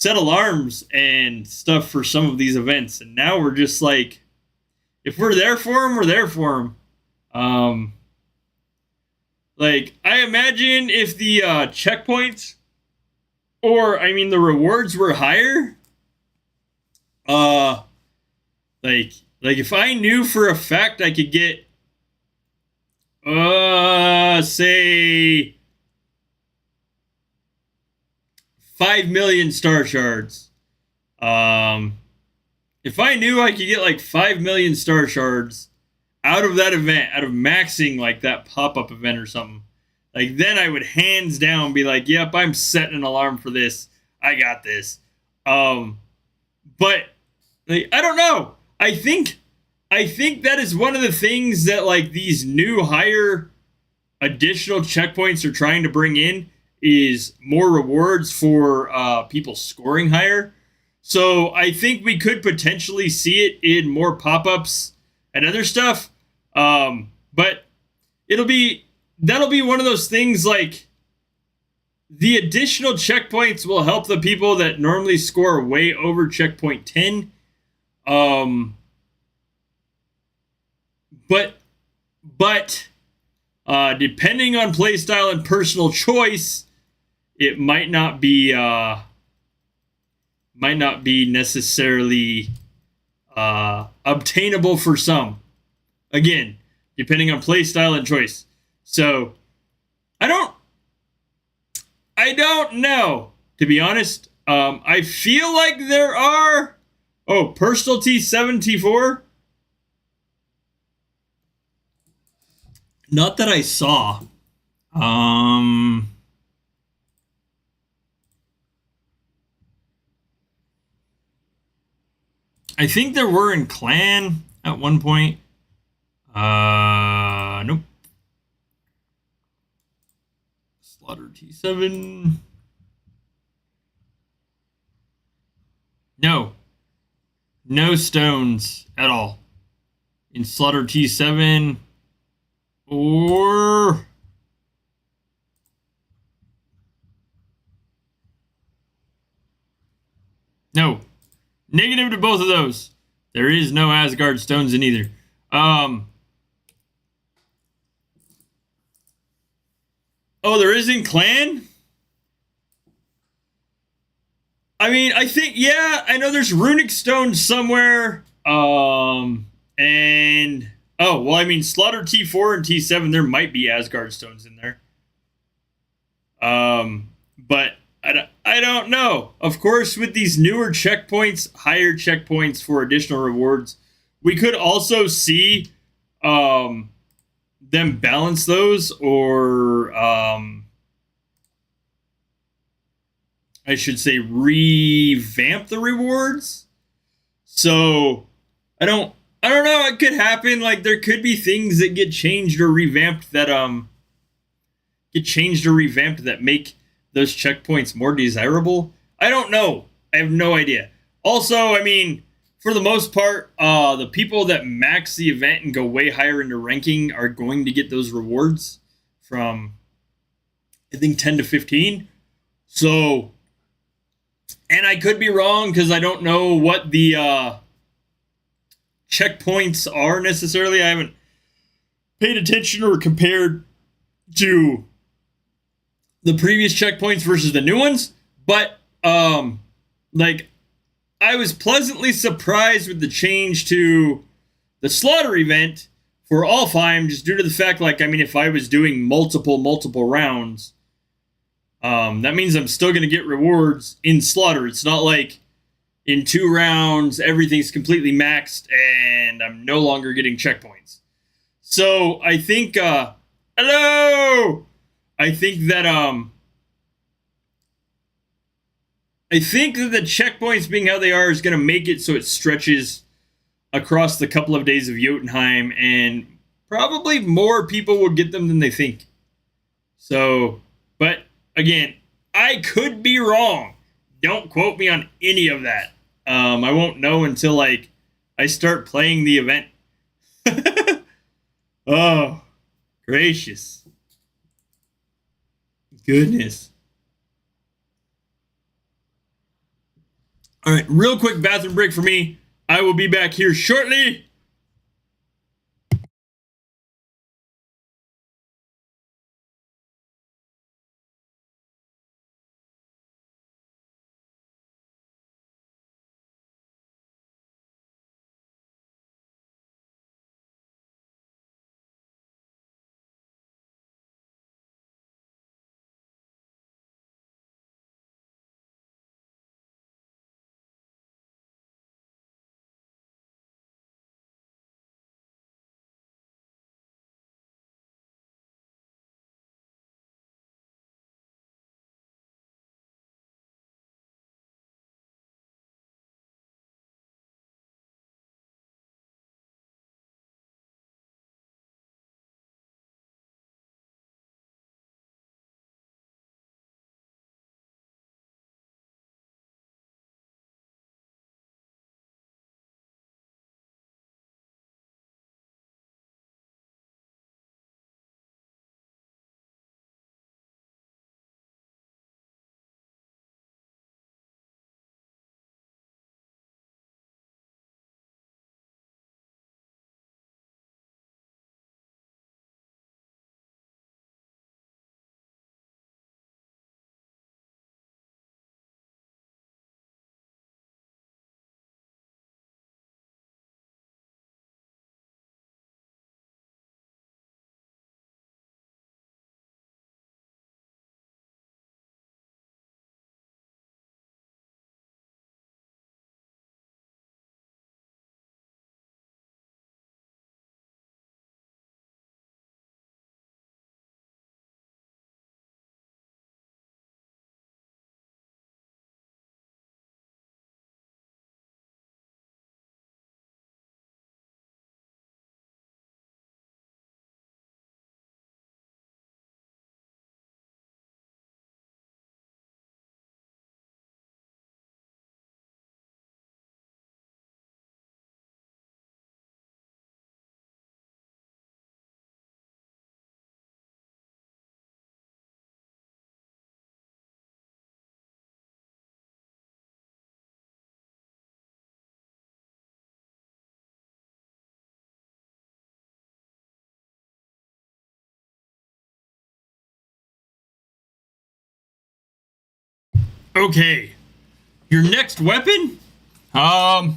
alarms and stuff for some of these events, and now we're just like, if we're there for them, we're there for them. Like, I imagine if the checkpoints, or I mean the rewards were higher, like if I knew for a fact I could get, say 5 million star shards. If I knew I could get like 5 million star shards out of that event, out of maxing like that pop-up event or something, like then I would hands down be like, yep, I'm setting an alarm for this. I got this. But like, I don't know. I think that is one of the things that like these new higher additional checkpoints are trying to bring in is more rewards for people scoring higher. So I think we could potentially see it in more pop-ups and other stuff. But that'll be one of those things like the additional checkpoints will help the people that normally score way over checkpoint 10. But depending on playstyle and personal choice, it might not be necessarily obtainable for some. Again, depending on playstyle and choice. So I don't know, to be honest. I feel like there are personal T7, T4. Not that I saw. I think there were in clan at one point. Nope. Slaughter T7. No. No stones at all. In Slaughter T7 or... No. Negative to both of those. There is no Asgard stones in either. Oh, there is in clan? I mean, I think, yeah, I know there's runic stones somewhere. And oh, well, I mean, Slaughter T4 and T7, there might be Asgard stones in there. But I don't know. Of course, with these newer checkpoints, higher checkpoints for additional rewards, we could also see them balance those, or I should say revamp the rewards. So I don't know. It could happen. Like, there could be things that get changed or revamped that make those checkpoints more desirable. I don't know. I have no idea. Also, I mean, for the most part, the people that max the event and go way higher into ranking are going to get those rewards from, I think, 10 to 15. So, and I could be wrong because I don't know what the checkpoints are necessarily. I haven't paid attention or compared to the previous checkpoints versus the new ones, but like, I was pleasantly surprised with the change to the slaughter event for Alfheim, just due to the fact, like, I mean, if I was doing multiple rounds, that means I'm still going to get rewards in slaughter. It's not like in 2 rounds everything's completely maxed and I'm no longer getting checkpoints. So I think hello, I think that the checkpoints being how they are is going to make it so it stretches across the couple of days of Jotunheim, and probably more people will get them than they think. So, but again, I could be wrong. Don't quote me on any of that. I won't know until, like, I start playing the event. Oh, gracious. Goodness. All right, real quick bathroom break for me. I will be back here shortly. Okay. Your next weapon? I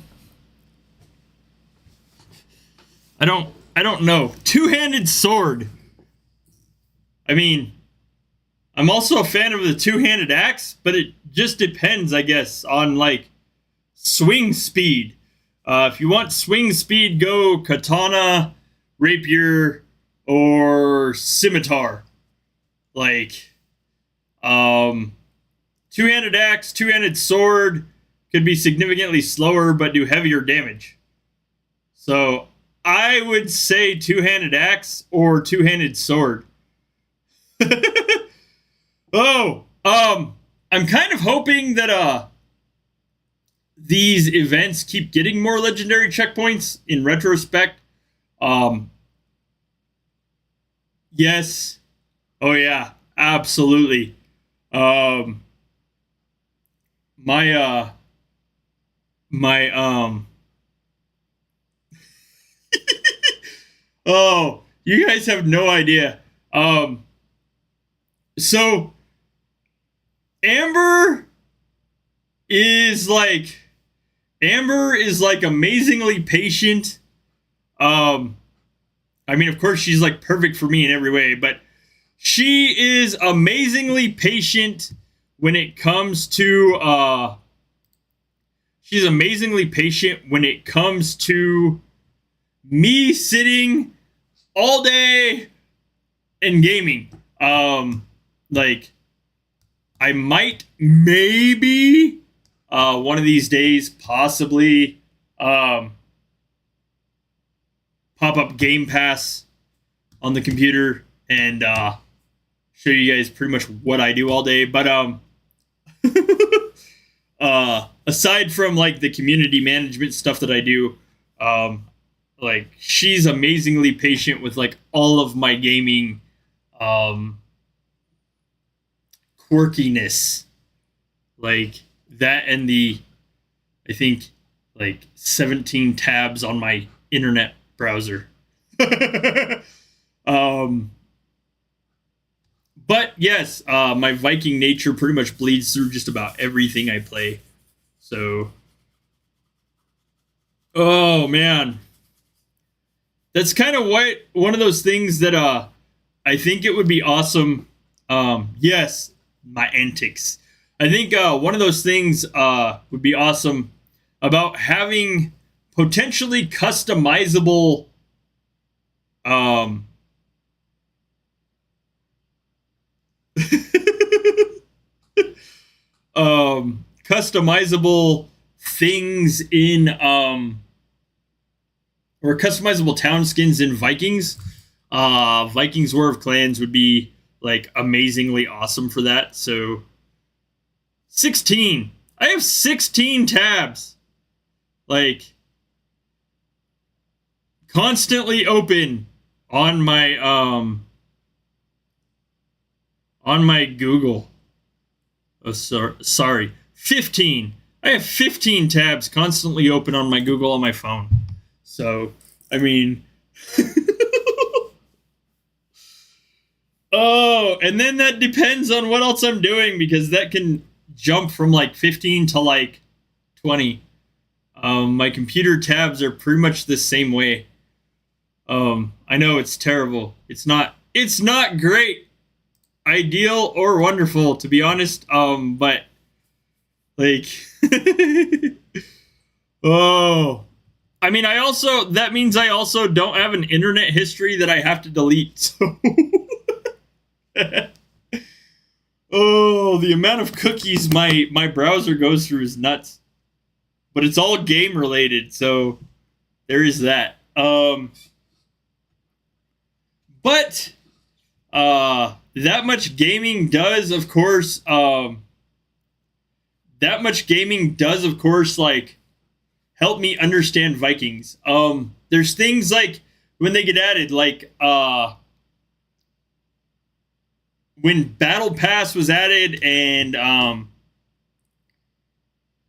don't know. Two-handed sword. I mean, I'm also a fan of the two-handed axe, but it just depends, I guess, on like swing speed. If you want swing speed, go katana, rapier, or scimitar. Like, two-handed axe, two-handed sword could be significantly slower but do heavier damage. So I would say two-handed axe or two-handed sword. I'm kind of hoping that these events keep getting more legendary checkpoints in retrospect. Yes. Oh yeah, absolutely. Um my my oh, you guys have no idea. So Amber is like amazingly patient. I mean, of course, she's like perfect for me in every way, but she is amazingly patient when it comes to she's amazingly patient when it comes to me sitting all day and gaming. Like I might maybe one of these days possibly pop up Game Pass on the computer and show you guys pretty much what I do all day. But aside from like the community management stuff that I do, like she's amazingly patient with like all of my gaming quirkiness, like that, and I think like 17 tabs on my internet browser. But yes, my Viking nature pretty much bleeds through just about everything I play. So, oh man, that's kind of one of those things that I think it would be awesome. Yes, my antics. I think one of those things would be awesome about having potentially customizable customizable things in or customizable town skins in Vikings. Vikings War of Clans would be like amazingly awesome for that. So 16. I have 16 tabs. Like constantly open on my Google. Oh, sorry. 15. I have 15 tabs constantly open on my Google on my phone. So, I mean, oh, and then that depends on what else I'm doing, because that can jump from like 15 to like 20. My computer tabs are pretty much the same way. I know it's terrible. It's not great, ideal, or wonderful, to be honest. But like, oh, I mean, that means I also don't have an internet history that I have to delete. So, oh, the amount of cookies my browser goes through is nuts. But it's all game related, so there is that. But that much gaming does, of course, like help me understand Vikings. There's things like when they get added, like when Battle Pass was added, and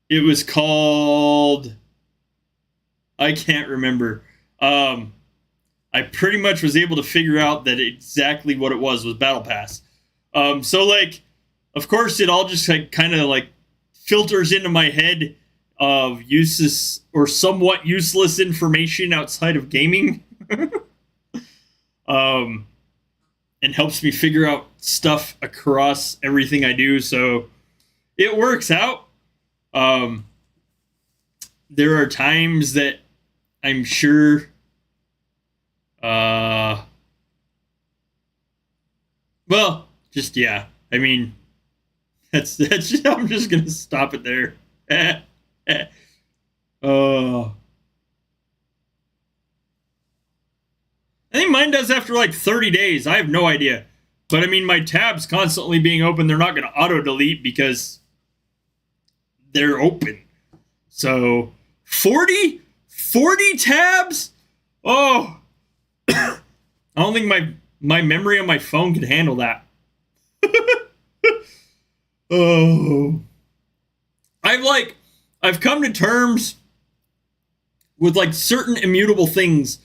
it was called, I can't remember. I pretty much was able to figure out that exactly what it was Battle Pass. So like, of course, it all just like kind of like filters into my head of useless or somewhat useless information outside of gaming. And helps me figure out stuff across everything I do. So it works out. There are times that I'm sure well, just yeah. I mean, that's I'm just gonna stop it there. I think mine does after like 30 days. I have no idea. But I mean, my tabs constantly being open, they're not going to auto delete because they're open. So 40 tabs? Oh, I don't think my memory on my phone could handle that. Oh, I've come to terms with like certain immutable things.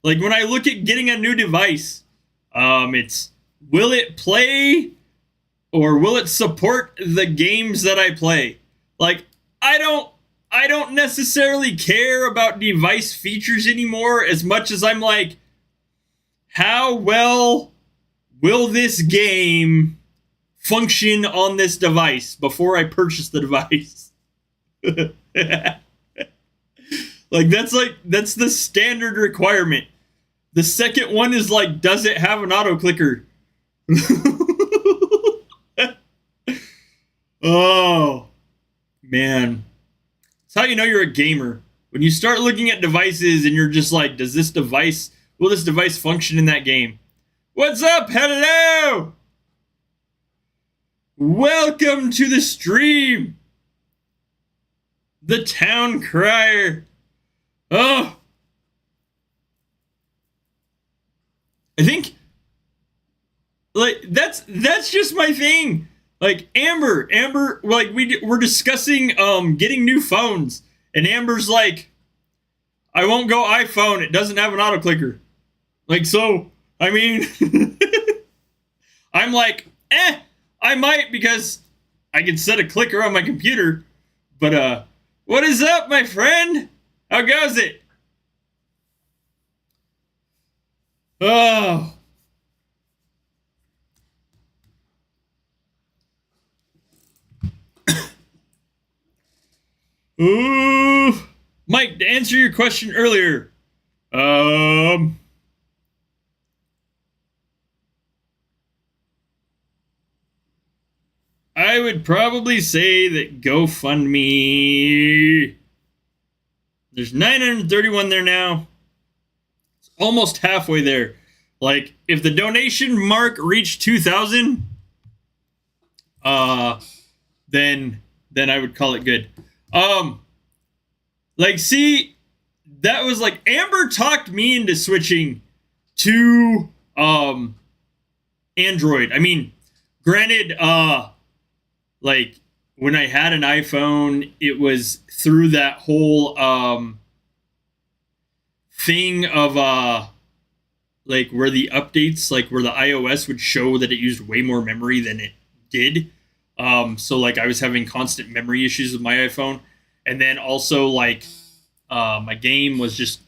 Like when I look at getting a new device, it's will it play or will it support the games that I play? Like I don't necessarily care about device features anymore as much as I'm like, how well will this game function on this device before I purchase the device? That's the standard requirement. The second one is like, does it have an auto clicker? Oh man, it's how you know you're a gamer when you start looking at devices and you're just like, will this device function in that game? What's up? Hello, welcome to the stream, the town crier. Oh, I think like that's just my thing. Like Amber, like we're discussing getting new phones, and Amber's like, I won't go iPhone. It doesn't have an auto clicker. Like, so I mean, I'm like, I might because I can set a clicker on my computer. But what is up, my friend? How goes it? Oh. Ooh. Mike, to answer your question earlier, I would probably say that GoFundMe, there's 931 there now. It's almost halfway there. Like, if the donation mark reached 2,000, then I would call it good. Like, see, that was like, Amber talked me into switching to, Android. I mean, granted, like, when I had an iPhone, it was through that whole, thing of, like, where the updates, like, where the iOS would show that it used way more memory than it did. So, like, I was having constant memory issues with my iPhone. And then also, like, my game was just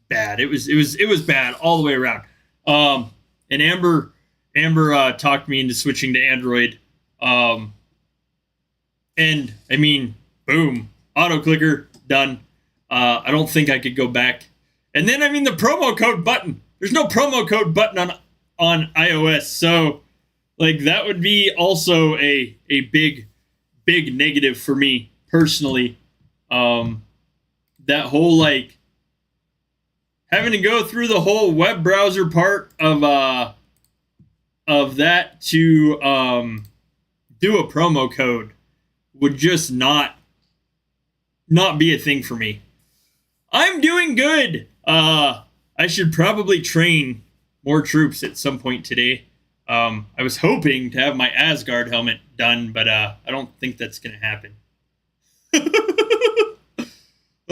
bad. It was bad all the way around. And Amber talked me into switching to Android. And I mean, boom, auto clicker done. I don't think I could go back. And then I mean the promo code button. There's no promo code button on iOS, so like that would be also a big negative for me personally. That whole like having to go through the whole web browser part of that to do a promo code would just not be a thing for me. I'm doing good. I should probably train more troops at some point today. I was hoping to have my Asgard helmet done, but I don't think that's gonna happen.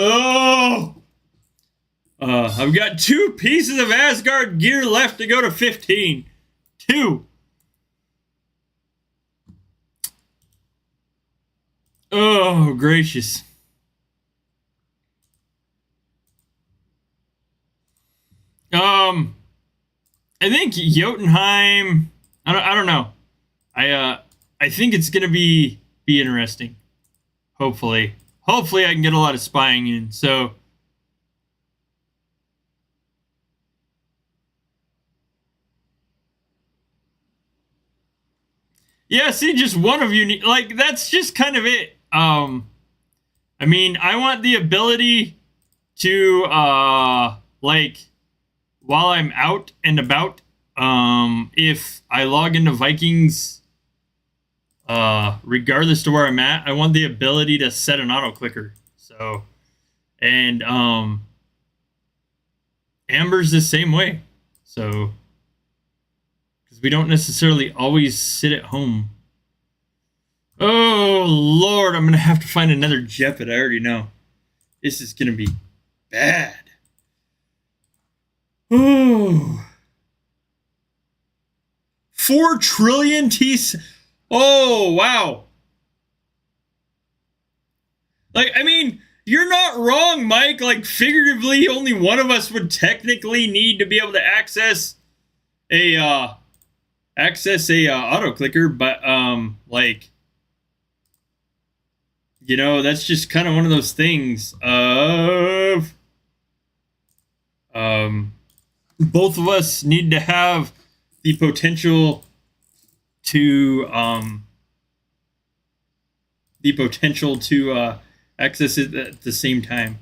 Oh, I've got 2 pieces of Asgard gear left to go to 15. 2. Oh, gracious. I think Jotunheim. I don't know. I think it's gonna be interesting. Hopefully, I can get a lot of spying in. So yeah, see, just one of you like that's just kind of it. I mean, I want the ability to like while I'm out and about, if I log into Vikings, regardless to where I'm at, I want the ability to set an auto clicker. So, and Amber's the same way. So, because we don't necessarily always sit at home. Oh Lord, I'm gonna have to find another Jeppet. I already know. This is gonna be bad. Oh. 4 trillion T's. Oh, wow. Like, I mean, you're not wrong, Mike. Like, figuratively, only one of us would technically need to be able to access a auto clicker, but like, you know, that's just kind of one of those things of both of us need to have the potential to access it at the same time.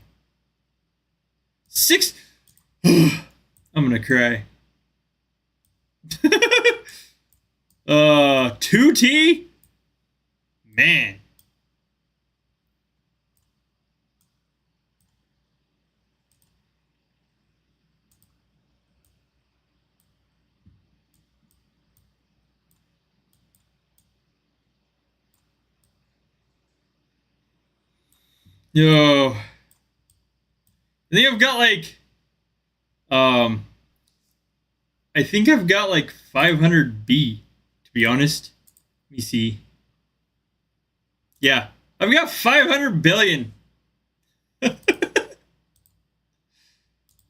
6. I'm gonna cry. 2T. Man. Yo, I think I've got like, I think I've got like 500B, to be honest. Let me see. Yeah, I've got 500 billion. And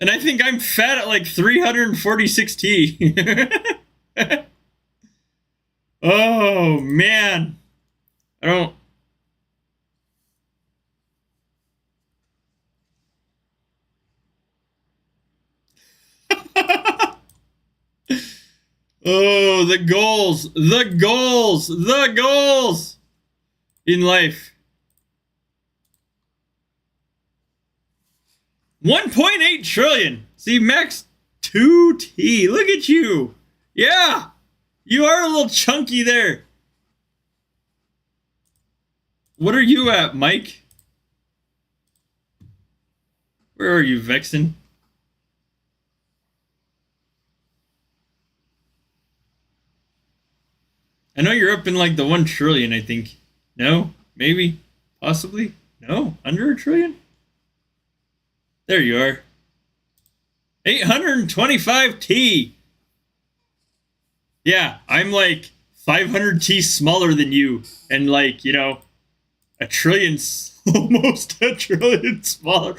I think I'm fat at like 346T. Oh, man. I don't... Oh, the goals in life. 1.8 trillion. See, max 2T. Look at you. Yeah, you are a little chunky there. What are you at, Mike? Where are you, Vexen? I know you're up in like the 1 trillion, I think. No? Maybe? Possibly? No? Under a trillion? There you are. 825T. Yeah, I'm like 500T smaller than you. And like, you know, a trillion, almost a trillion smaller.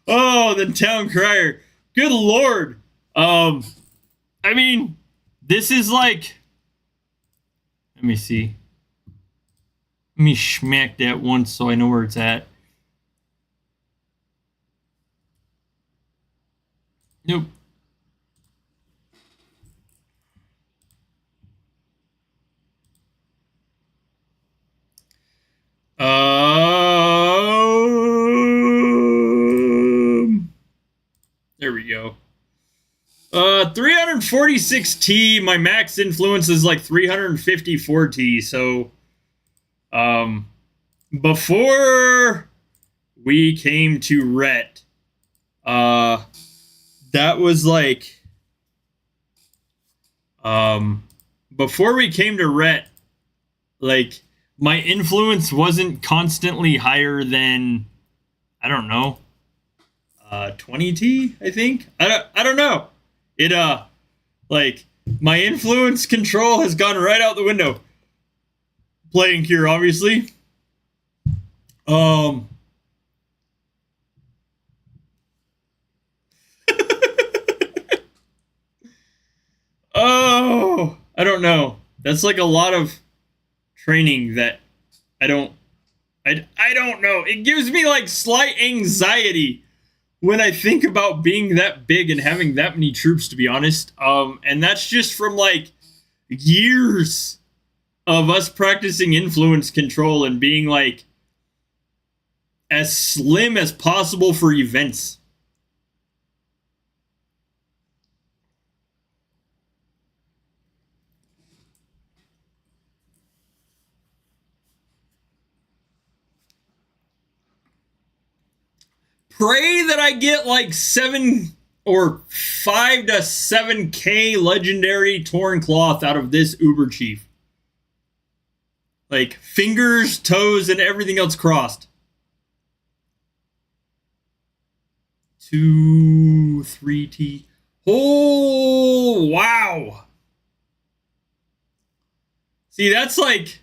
Oh, the Town Crier. Good Lord. I mean, this is like... Let me see. Let me smack that once so I know where it's at. Nope. There we go. 346T. My max influence is like 354T. So, before we came to Rhett, that was like, before we came to Rhett, like, my influence wasn't constantly higher than, I don't know, 20T, I think. I don't know. It, like, my influence control has gone right out the window. Playing Cure, obviously. Um. Oh, I don't know. That's like a lot of training that I don't. I don't know. It gives me like slight anxiety when I think about being that big and having that many troops, to be honest. And that's just from like years of us practicing influence control and being like as slim as possible for events. Pray that I get like 5 to 7K legendary torn cloth out of this Uber Chief. Like fingers, toes, and everything else crossed. 2, 3T. Oh, wow. See, that's like,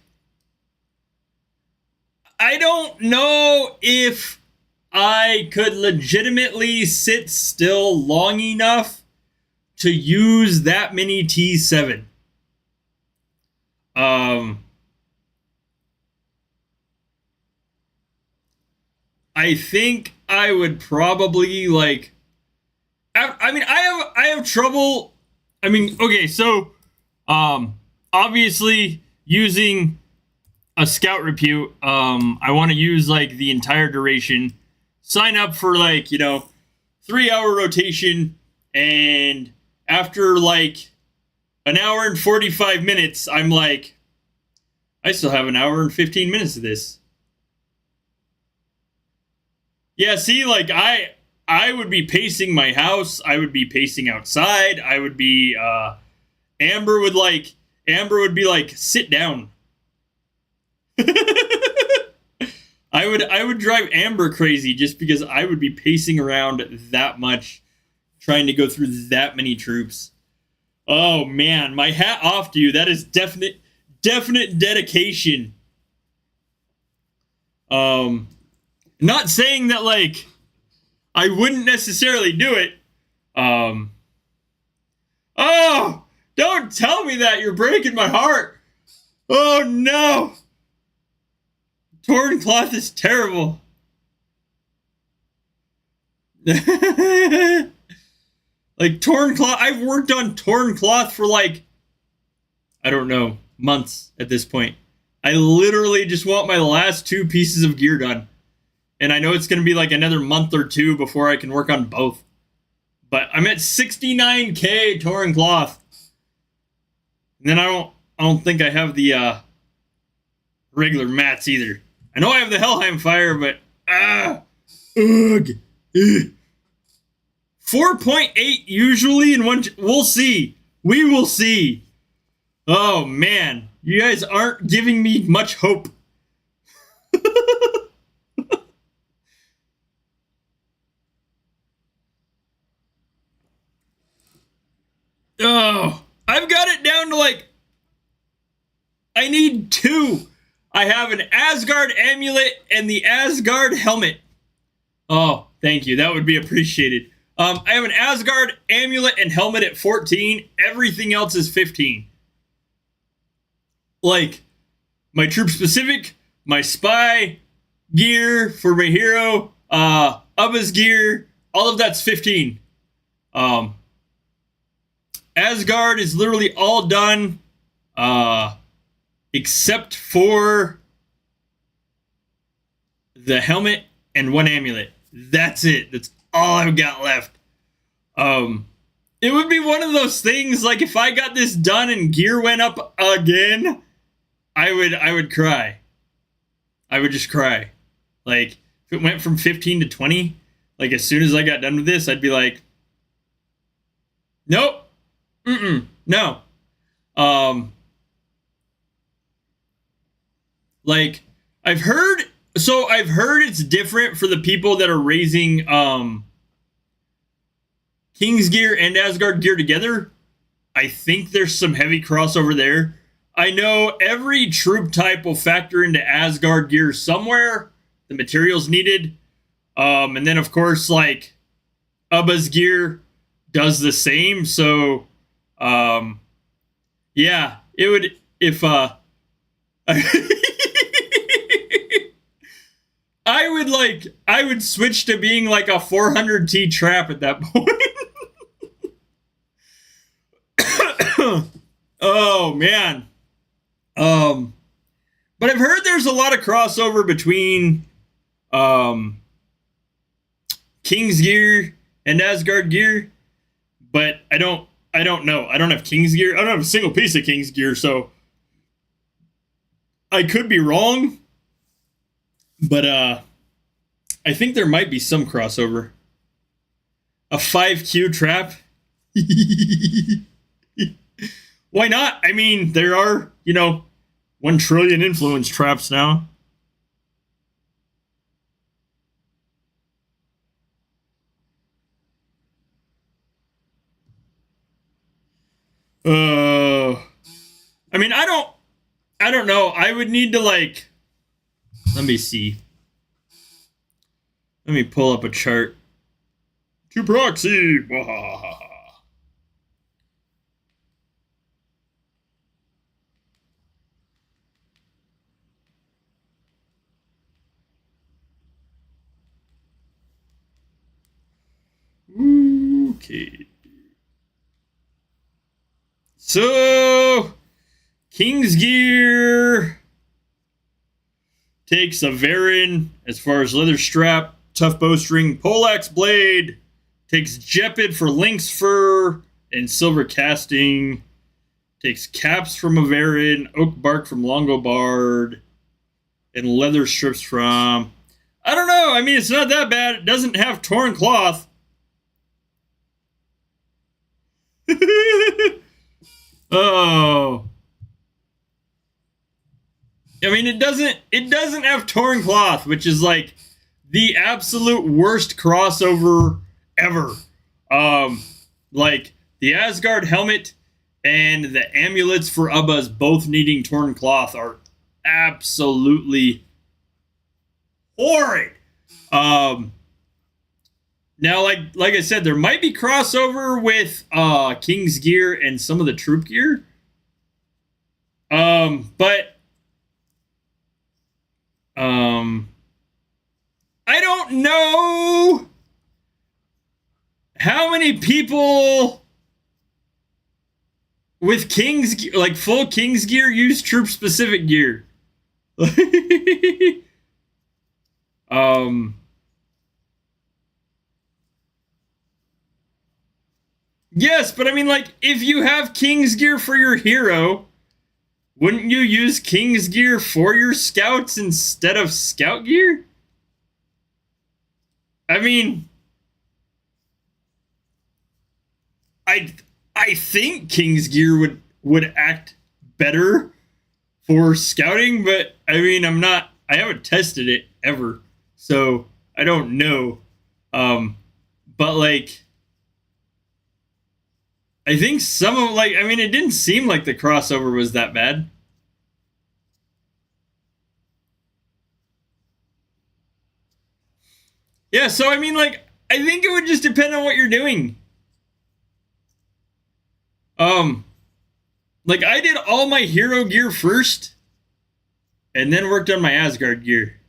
I don't know if I could legitimately sit still long enough to use that many T7. I think I would probably like. I mean, I have trouble. I mean, okay, so obviously using a scout repute, I want to use like the entire duration. Sign up for like 3-hour rotation, and after like an hour and 45 minutes, I'm like, I still have an hour and 15 minutes of this. Yeah, see, like I would be pacing my house. I would be pacing outside. I would be Amber would be like, sit down. I would drive Amber crazy just because I would be pacing around that much, trying to go through that many troops. Oh man, my hat off to you. That is definite dedication. Not saying that like I wouldn't necessarily do it. Oh, don't tell me that. You're breaking my heart. Oh no. Torn cloth is terrible. Like torn cloth, I've worked on torn cloth for like, I don't know, months at this point. I literally just want my last 2 pieces of gear done. And I know it's going to be like another month or 2 before I can work on both. But I'm at 69K torn cloth. And then I don't think I have the regular mats either. I know I have the Helheim fire, but ugh. 4.8 usually in one. We'll see. We will see. Oh man, you guys aren't giving me much hope. Oh, I've got it down to like, I need 2. I have an Asgard amulet and the Asgard helmet. Oh, thank you. That would be appreciated. I have an Asgard amulet and helmet at 14. Everything else is 15. Like, my troop specific, my spy gear for my hero, Ubba's gear, all of that's 15. Asgard is literally all done, except for the helmet and 1 amulet. That's it. That's all I've got left. It would be one of those things, like if I got this done and gear went up again, I would cry. I would just cry. Like, if it went from 15 to 20, like as soon as I got done with this, I'd be like, nope. No. Like, I've heard it's different for the people that are raising King's gear and Asgard gear together. I think there's some heavy crossover there. I know every troop type will factor into Asgard gear somewhere, the materials needed. And then of course, like Ubba's gear does the same. So, yeah, it would if I would switch to being like a 400T trap at that point. Oh man. But I've heard there's a lot of crossover between King's gear and Asgard gear, but I don't know. I don't have King's gear. I don't have a single piece of King's gear, so I could be wrong. But I think there might be some crossover. A 5Q trap? Why not? I mean, there are, 1 trillion influence traps now. I mean, I don't know. I would need to let me see. Let me pull up a chart. To proxy. Okay. So, King's gear takes a Varin as far as leather strap, tough bowstring, poleaxe blade, takes Jepid for lynx fur and silver casting, takes caps from a Varin, oak bark from Longobard, and leather strips from... I don't know. I mean, it's not that bad. It doesn't have torn cloth. Oh. I mean, it doesn't have torn cloth, which is like the absolute worst crossover ever. Like the Asgard helmet and the amulets for Ubba's both needing torn cloth are absolutely horrid. Now, like I said, there might be crossover with King's gear and some of the troop gear. But I don't know how many people with King's full King's gear use troop specific gear. Yes, but I mean, if you have King's gear for your hero, wouldn't you use King's gear for your scouts instead of scout gear? I mean, I think King's gear would act better for scouting, but I mean, I haven't tested it ever, so I don't know. But I think some of it didn't seem like the crossover was that bad. Yeah, so I mean, I think it would just depend on what you're doing. I did all my hero gear first, and then worked on my Asgard gear.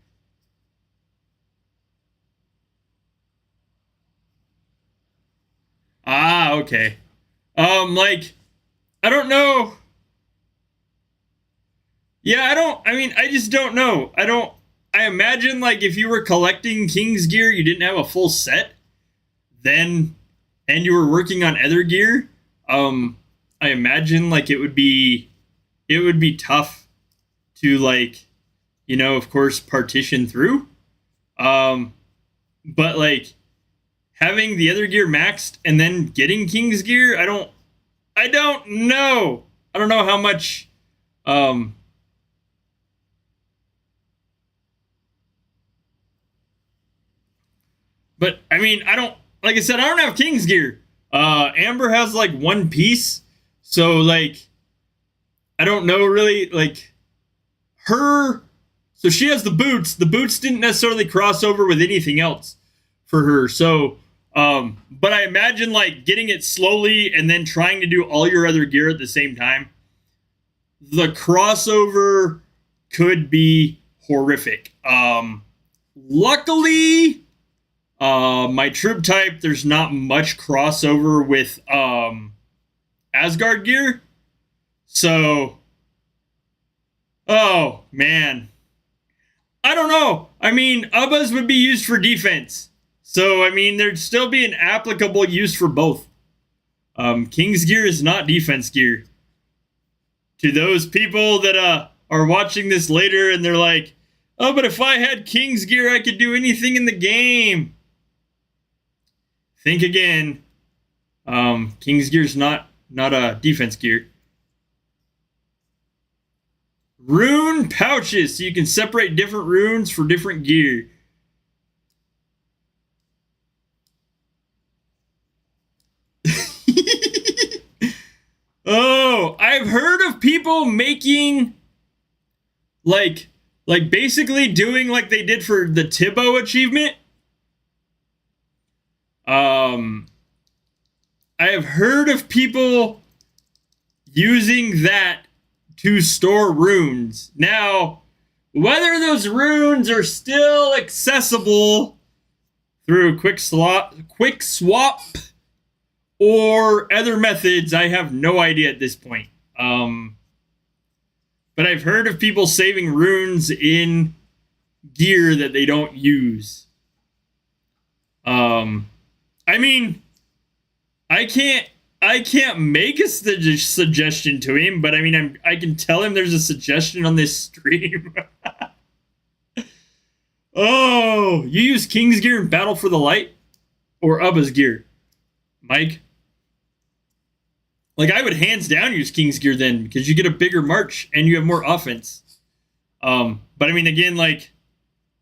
Ah, okay. I don't know. Yeah, I just don't know. I imagine, if you were collecting King's gear, you didn't have a full set, and you were working on other gear, I imagine, it would be tough to, of course, partition through. But, having the other gear maxed and then getting King's gear, I don't know. I don't know how much, but I mean, like I said, I don't have King's gear. Amber has 1 piece. So I don't know really, her So she has the boots. The boots didn't necessarily cross over with anything else for her. So, but I imagine like getting it slowly and then trying to do all your other gear at the same time. The crossover could be horrific. Luckily, my troop type, there's not much crossover with Asgard gear. So, oh man. I don't know. I mean, Ubbas would be used for defense. So, I mean, there'd still be an applicable use for both. King's gear is not defense gear. To those people that are watching this later and they're like, oh, but if I had King's gear, I could do anything in the game. Think again. King's gear is not a defense gear. Rune pouches, so you can separate different runes for different gear. Oh, I've heard of people making like basically doing like they did for the Tibbo achievement. I have heard of people using that to store runes. Now, whether those runes are still accessible through quick swap or other methods, I have no idea at this point. But I've heard of people saving runes in gear that they don't use. I mean, I can't make a suggestion to him, but I mean, I can tell him there's a suggestion on this stream. Oh, you use King's gear in Battle for the Light or Ubba's gear, Mike? Like, I would hands down use King's gear then because you get a bigger march and you have more offense. But I mean, again, like,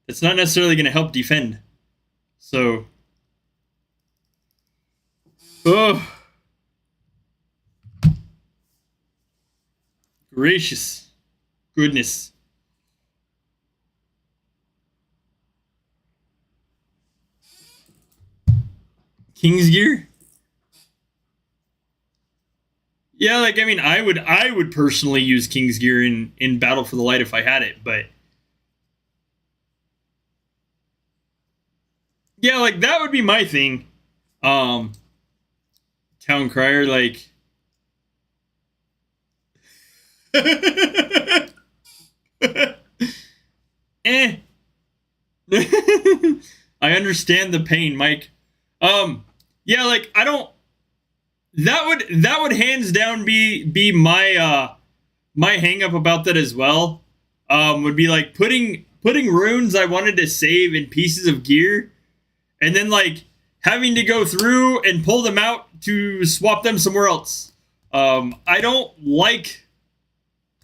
it's not necessarily going to help defend. So, oh. Gracious goodness. King's gear? Yeah, like, I mean, I would personally use King's gear in Battle for the Light if I had it, but yeah, like, that would be my thing. Town Crier, like, eh. I understand the pain, Mike. Yeah, like, I don't. That would hands down be my my hang up about that as well. Would be like putting runes I wanted to save in pieces of gear, and then like having to go through and pull them out to swap them somewhere else. I don't like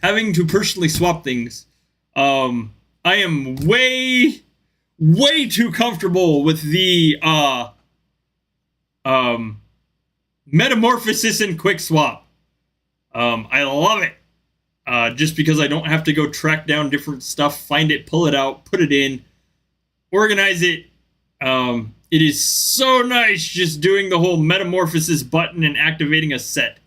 having to personally swap things. I am way too comfortable with the metamorphosis and quick swap. I love it. Just because I don't have to go track down different stuff, find it, pull it out, put it in, organize it. It is so nice just doing the whole metamorphosis button and activating a set.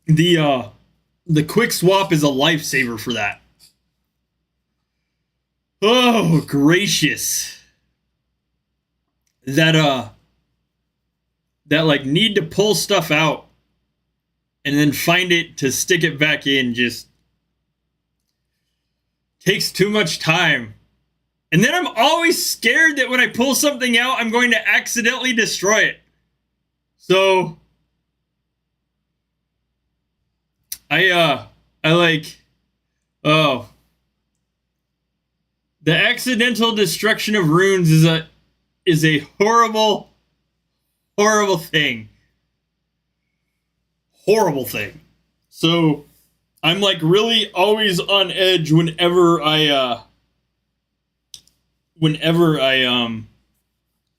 The quick swap is a lifesaver for that. Oh, gracious. That like need to pull stuff out and then find it to stick it back in just takes too much time. And then I'm always scared that when I pull something out, I'm going to accidentally destroy it. So I like, oh, the accidental destruction of runes is a horrible thing. Horrible thing. So I'm like really always on edge whenever I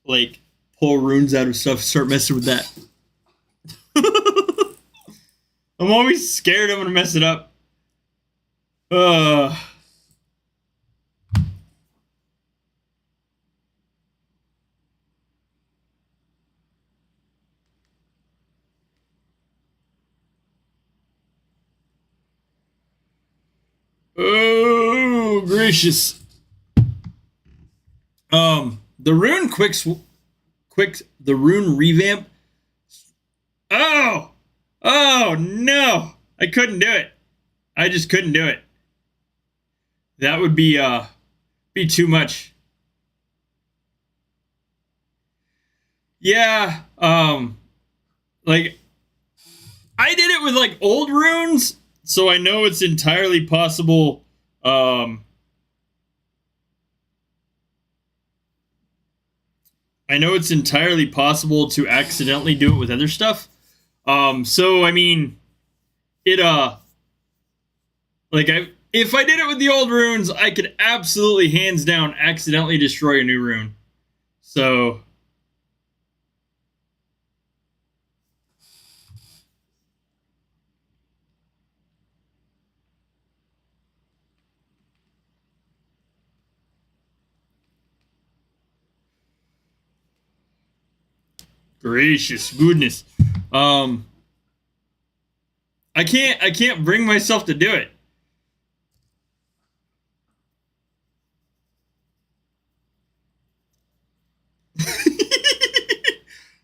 like pull runes out of stuff, start messing with that. I'm always scared I'm gonna mess it up. Oh, gracious. The rune the rune revamp. Oh no, I couldn't do it. I just couldn't do it. That would be too much. Yeah, like I did it with like old runes, so I know it's entirely possible. I know it's entirely possible to accidentally do it with other stuff. So I mean, it like if I did it with the old runes, I could absolutely hands down accidentally destroy a new rune. So gracious goodness. I can't bring myself to do it.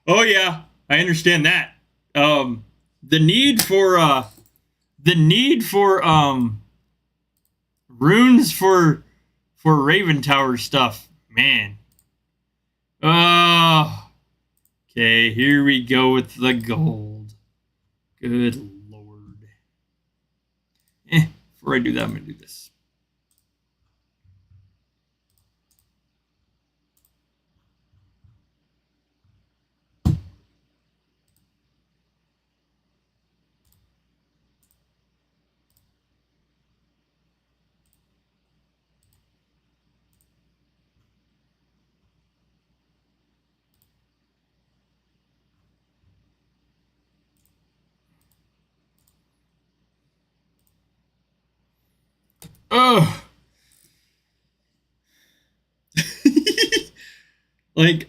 Oh yeah, I understand that. The need for runes for Raven Tower stuff, man. Okay, here we go with the gold. Good lord. Before I do that, I'm gonna do this. Oh. Like,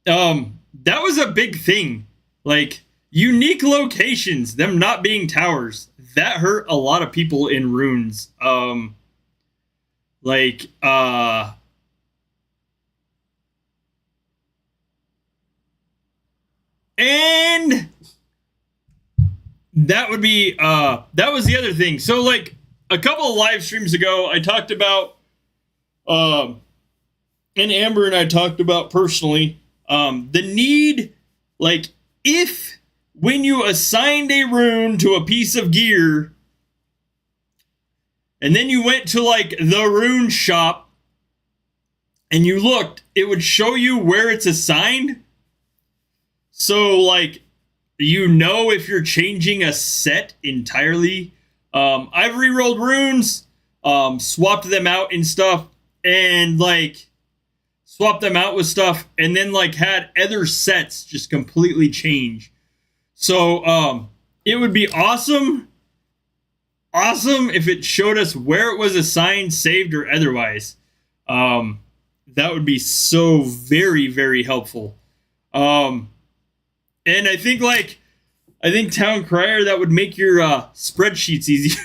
that was a big thing. Like, unique locations, them not being towers, that hurt a lot of people in runes. Like, and that would be, that was the other thing. So, like, a couple of live streams ago, I talked about, and Amber and I talked about personally, the need, like, if when you assigned a rune to a piece of gear, and then you went to, like, the rune shop, and you looked, it would show you where it's assigned. So, like, you know if you're changing a set entirely. I've rerolled runes, swapped them out and stuff, and, like, swapped them out with stuff, and then, like, had other sets just completely change. So, it would be awesome if it showed us where it was assigned, saved, or otherwise. That would be so very, very helpful. And I think Town Crier, that would make your spreadsheets easier.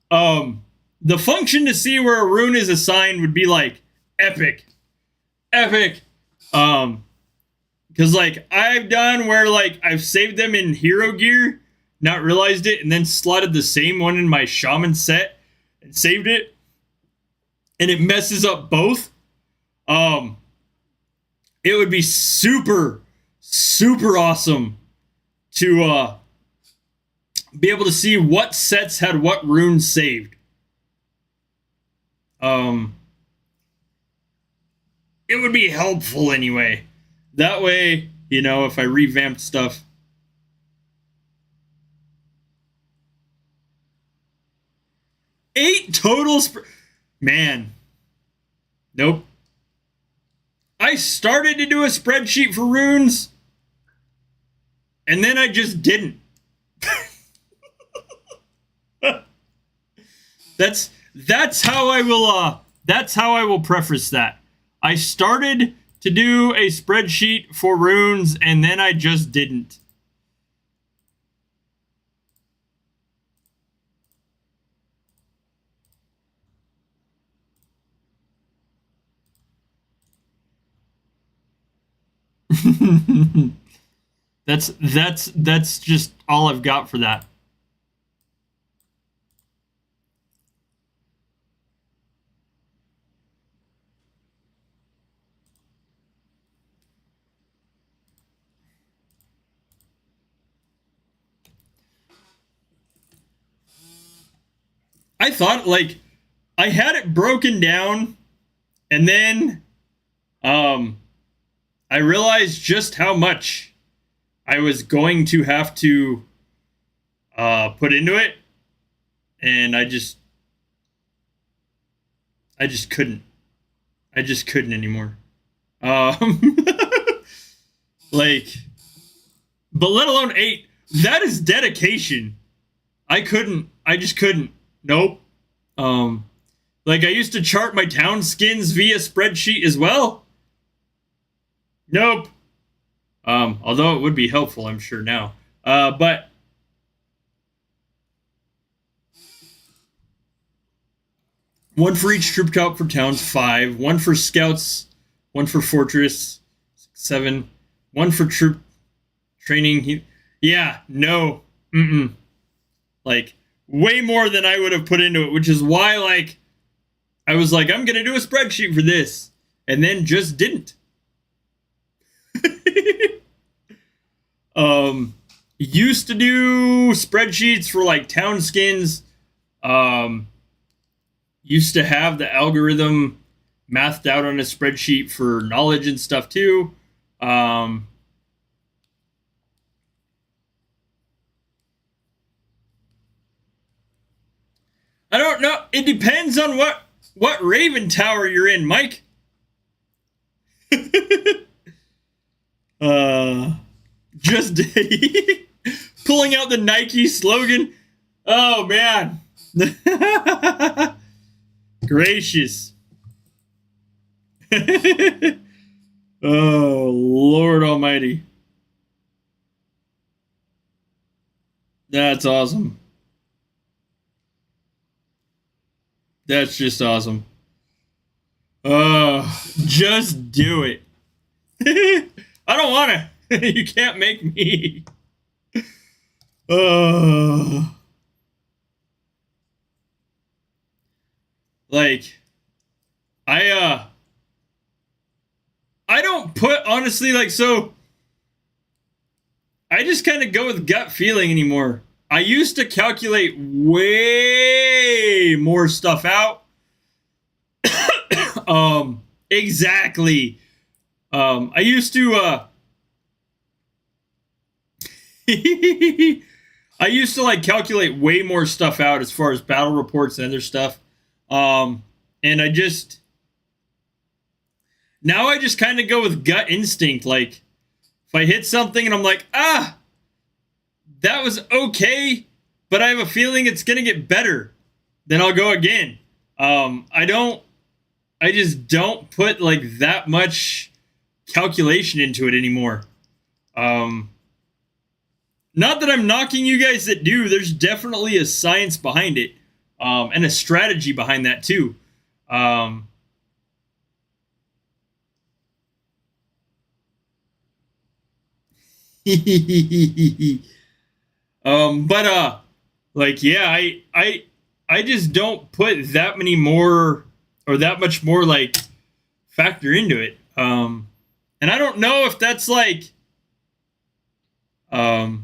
The function to see where a rune is assigned would be, like, epic. Because, like, I've done where, like, I've saved them in hero gear, not realized it, and then slotted the same one in my shaman set and saved it, and it messes up both. It would be super, super awesome to be able to see what sets had what runes saved. It would be helpful anyway. That way, you know, if I revamped stuff. Eight total man. Nope. I I started to do a spreadsheet for runes, and then I just didn't. That's how I will preface that. I started to do a spreadsheet for runes, and then I just didn't. That's just all I've got for that. I thought, like, I had it broken down, and then I realized just how much I was going to have to put into it, and I just couldn't. I just couldn't anymore. Like, but let alone 8. That is dedication. I just couldn't. Nope. Like, I used to chart my town skins via spreadsheet as well. Nope. Although it would be helpful, I'm sure now. But one for each troop count for towns, 5. One for scouts, one for fortress, 7. One for troop training. Yeah, no. Like, way more than I would have put into it, which is why, like, I was like, I'm gonna do a spreadsheet for this, and then just didn't. Used to do spreadsheets for, like, town skins. Used to have the algorithm mathed out on a spreadsheet for knowledge and stuff too. I don't know. It depends on what Raven Tower you're in, Mike. Just pulling out the Nike slogan. Oh, man. Gracious. Oh, Lord Almighty. That's awesome. That's just awesome. Just do it. I don't want to. You can't make me. Like, I don't put, honestly, like, so I just kind of go with gut feeling anymore. I used to calculate way more stuff out. Exactly. I used to, I used to, like, calculate way more stuff out as far as battle reports and other stuff. And now I just kind of go with gut instinct. Like, if I hit something and I'm like, that was okay, but I have a feeling it's going to get better, then I'll go again. I just don't put, like, that much calculation into it anymore. Not that I'm knocking you guys that do. There's definitely a science behind it, and a strategy behind that too. But like, yeah, I just don't put that many more, or that much more, like, factor into it. And I don't know if that's, like, I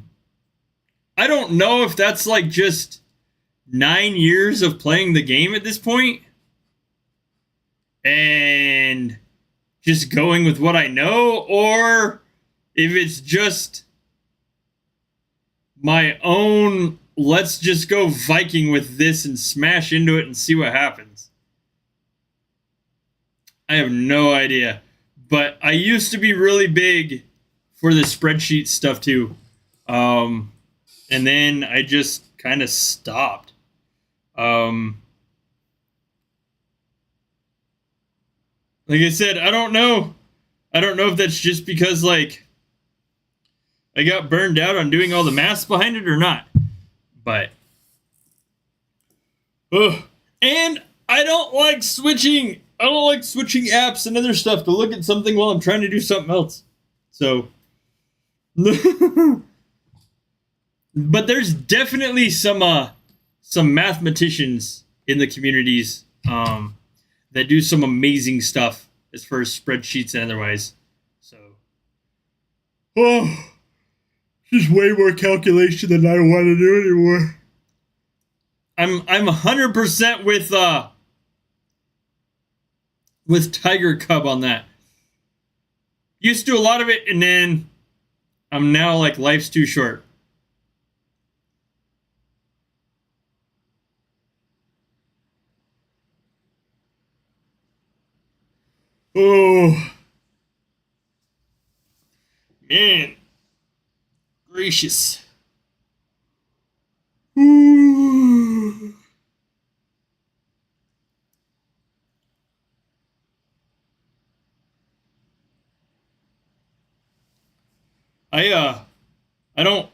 don't know if that's, like, just 9 years of playing the game at this point and just going with what I know, or if it's just my own, let's just go Viking with this and smash into it and see what happens. I have no idea. But I used to be really big for the spreadsheet stuff too. And then I just kind of stopped. Like I said, I don't know. I don't know if that's just because like I got burned out on doing all the maths behind it or not. But and I don't like switching. I don't like switching apps and other stuff to look at something while I'm trying to do something else. So but there's definitely some mathematicians in the communities that do some amazing stuff as far as spreadsheets and otherwise. So, just way more calculation than I want to do anymore. I'm 100% with Tiger Cub on that. Used to do a lot of it, and then I'm now like life's too short. Oh, man. Gracious. Ooh. I don't.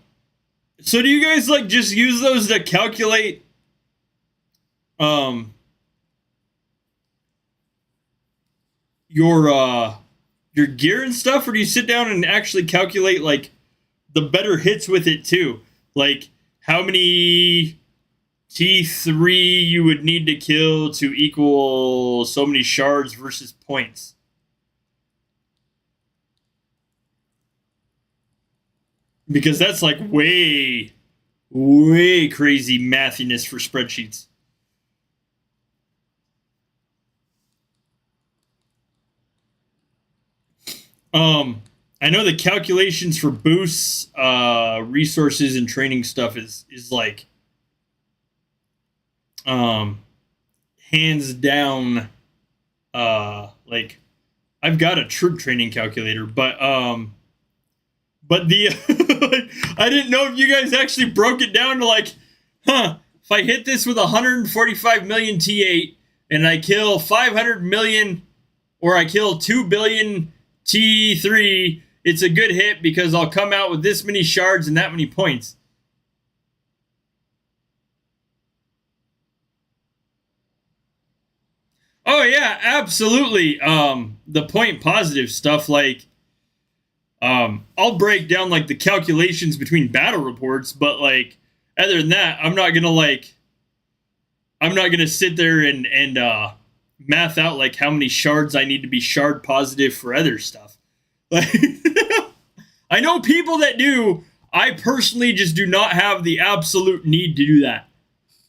So do you guys like just use those to calculate your gear and stuff, or do you sit down and actually calculate like the better hits with it too? Like how many T3 you would need to kill to equal so many shards versus points? Because that's like way crazy mathiness for spreadsheets. I know the calculations for boosts, resources, and training stuff is like hands down. Like I've got a troop training calculator, but the I didn't know if you guys actually broke it down to like, if I hit this with 145 million T8 and I kill 500 million or I kill 2 billion T3, it's a good hit because I'll come out with this many shards and that many points. Oh yeah, absolutely. The point positive stuff, like I'll break down like the calculations between battle reports, but like other than that, I'm not gonna sit there and math out like how many shards I need to be shard positive for other stuff. Like I know people that do. I personally just do not have the absolute need to do that.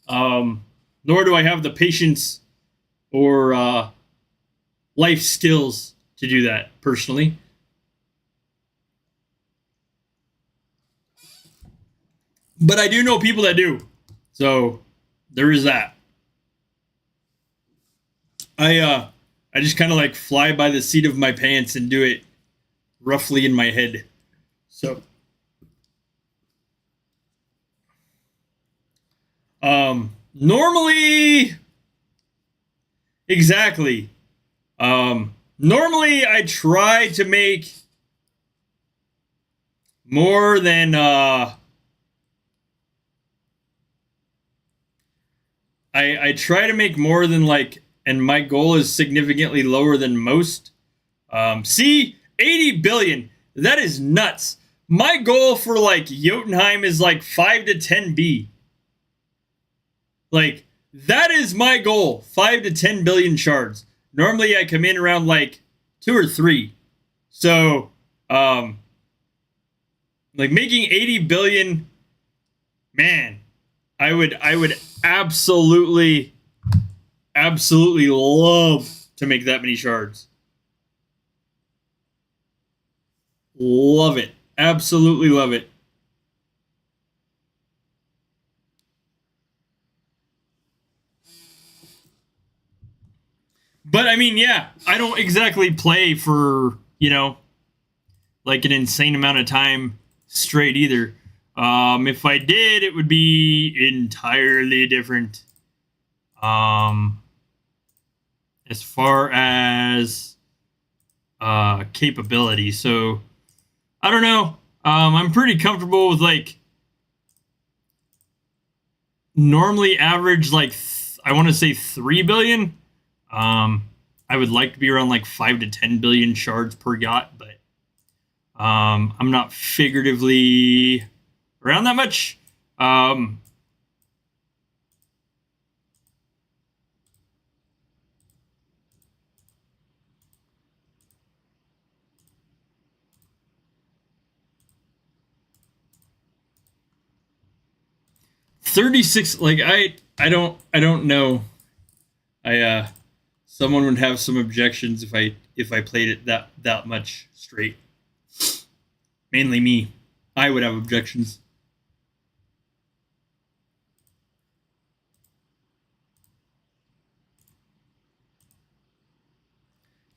Nor do I have the patience or life skills to do that personally. But I do know people that do. So there is that. I just kind of like fly by the seat of my pants and do it roughly in my head. So normally exactly. Normally I try to make more than I try to make more than like, and my goal is significantly lower than most. See, 80 billion. That is nuts. My goal for like Jotunheim is like 5 to 10 B. Like, that is my goal. 5 to 10 billion shards. Normally I come in around like 2 or 3. So, like making 80 billion, man, I would absolutely love to make that many shards. Love it. Absolutely love it. But I mean, yeah, I don't exactly play for, like an insane amount of time straight either. If I did, it would be entirely different. As far as capability. So I don't know. I'm pretty comfortable with like normally average like I want to say 3 billion. I would like to be around like 5 to 10 billion shards per yacht, but I'm not figuratively around that much. 36, like I don't know. Someone would have some objections if I played it that much straight. Mainly me. I would have objections.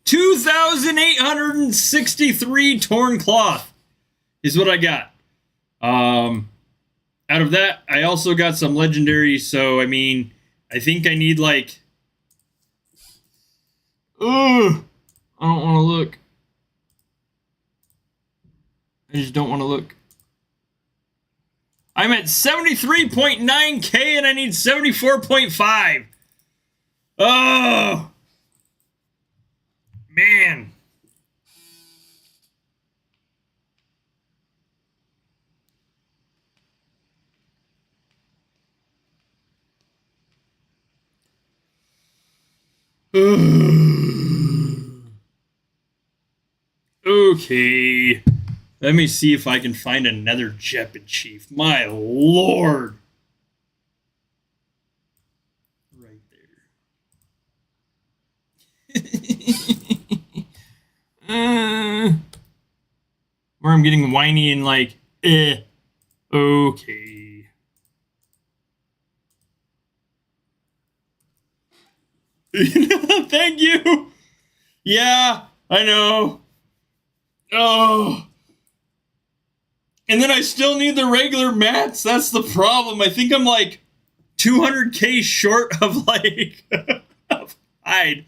$2,863 torn cloth is what I got. Out of that, I also got some legendary, so I mean, I think I need like... Ugh! I don't want to look. I just don't want to look. I'm at 73.9k and I need 74.5. Oh! Man. Okay. Let me see if I can find another Jeppin Chief. My lord. Right there. Where I'm getting whiny and like, okay. Thank you. Yeah, I know. Oh. And then I still need the regular mats. That's the problem. I think I'm like 200k short of like of hide.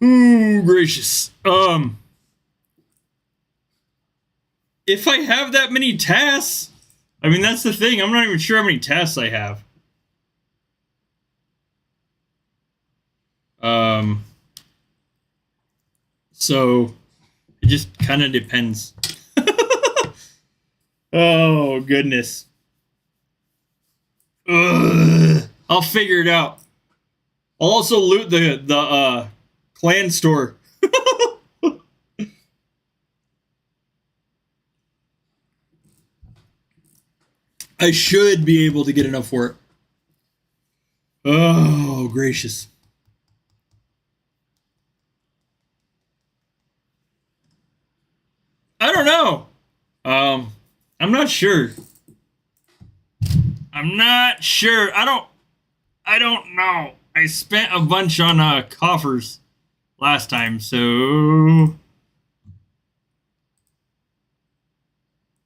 Ooh, gracious. If I have that many tasks, I mean, that's the thing. I'm not even sure how many tasks I have. So it just kind of depends. Oh, goodness. Ugh. I'll figure it out. I'll also loot the clan store. I should be able to get enough for it. Oh, gracious. I don't know. I'm not sure. I'm not sure. I don't know. I spent a bunch on coffers last time, so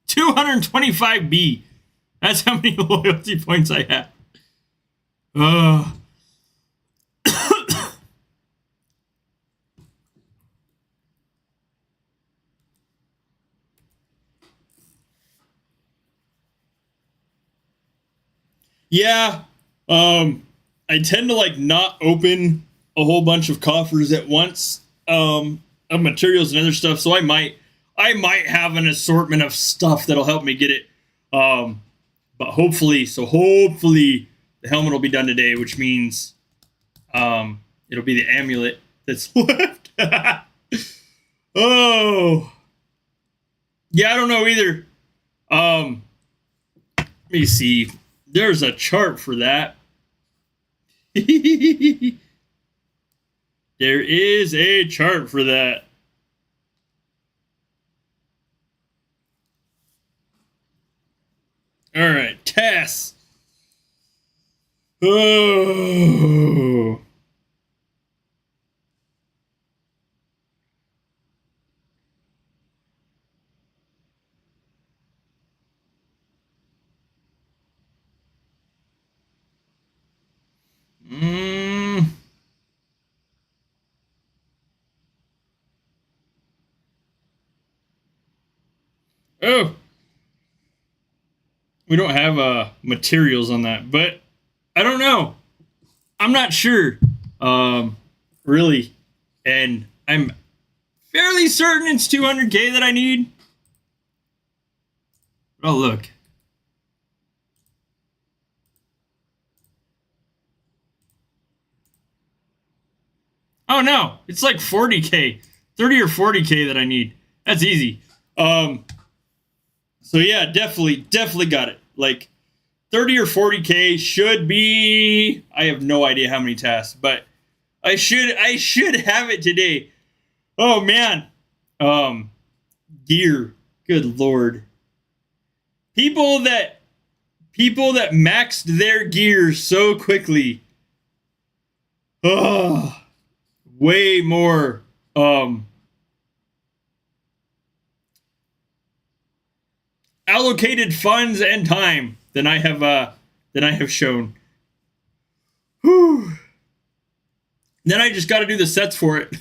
225B. That's how many loyalty points I have. Yeah. I tend to like not open a whole bunch of coffers at once. Of materials and other stuff, so I might have an assortment of stuff that'll help me get it. But hopefully the helmet will be done today, which means it'll be the amulet that's left. Oh, yeah, I don't know either. Let me see. There's a chart for that. There is a chart for that. All right, Tess. Oh. Mm. Oh. We don't have materials on that, but I don't know. I'm not sure. Really. And I'm fairly certain it's 200k that I need. Oh, look. Oh, no. It's like 40k. 30 or 40k that I need. That's easy. So, yeah, definitely got it. Like, 30 or 40k should be... I have no idea how many tasks, but I should have it today. Oh, man. Gear. Good Lord. People that maxed their gear so quickly. Oh, way more allocated funds and time than I have shown. Whew. Then I just got to do the sets for it.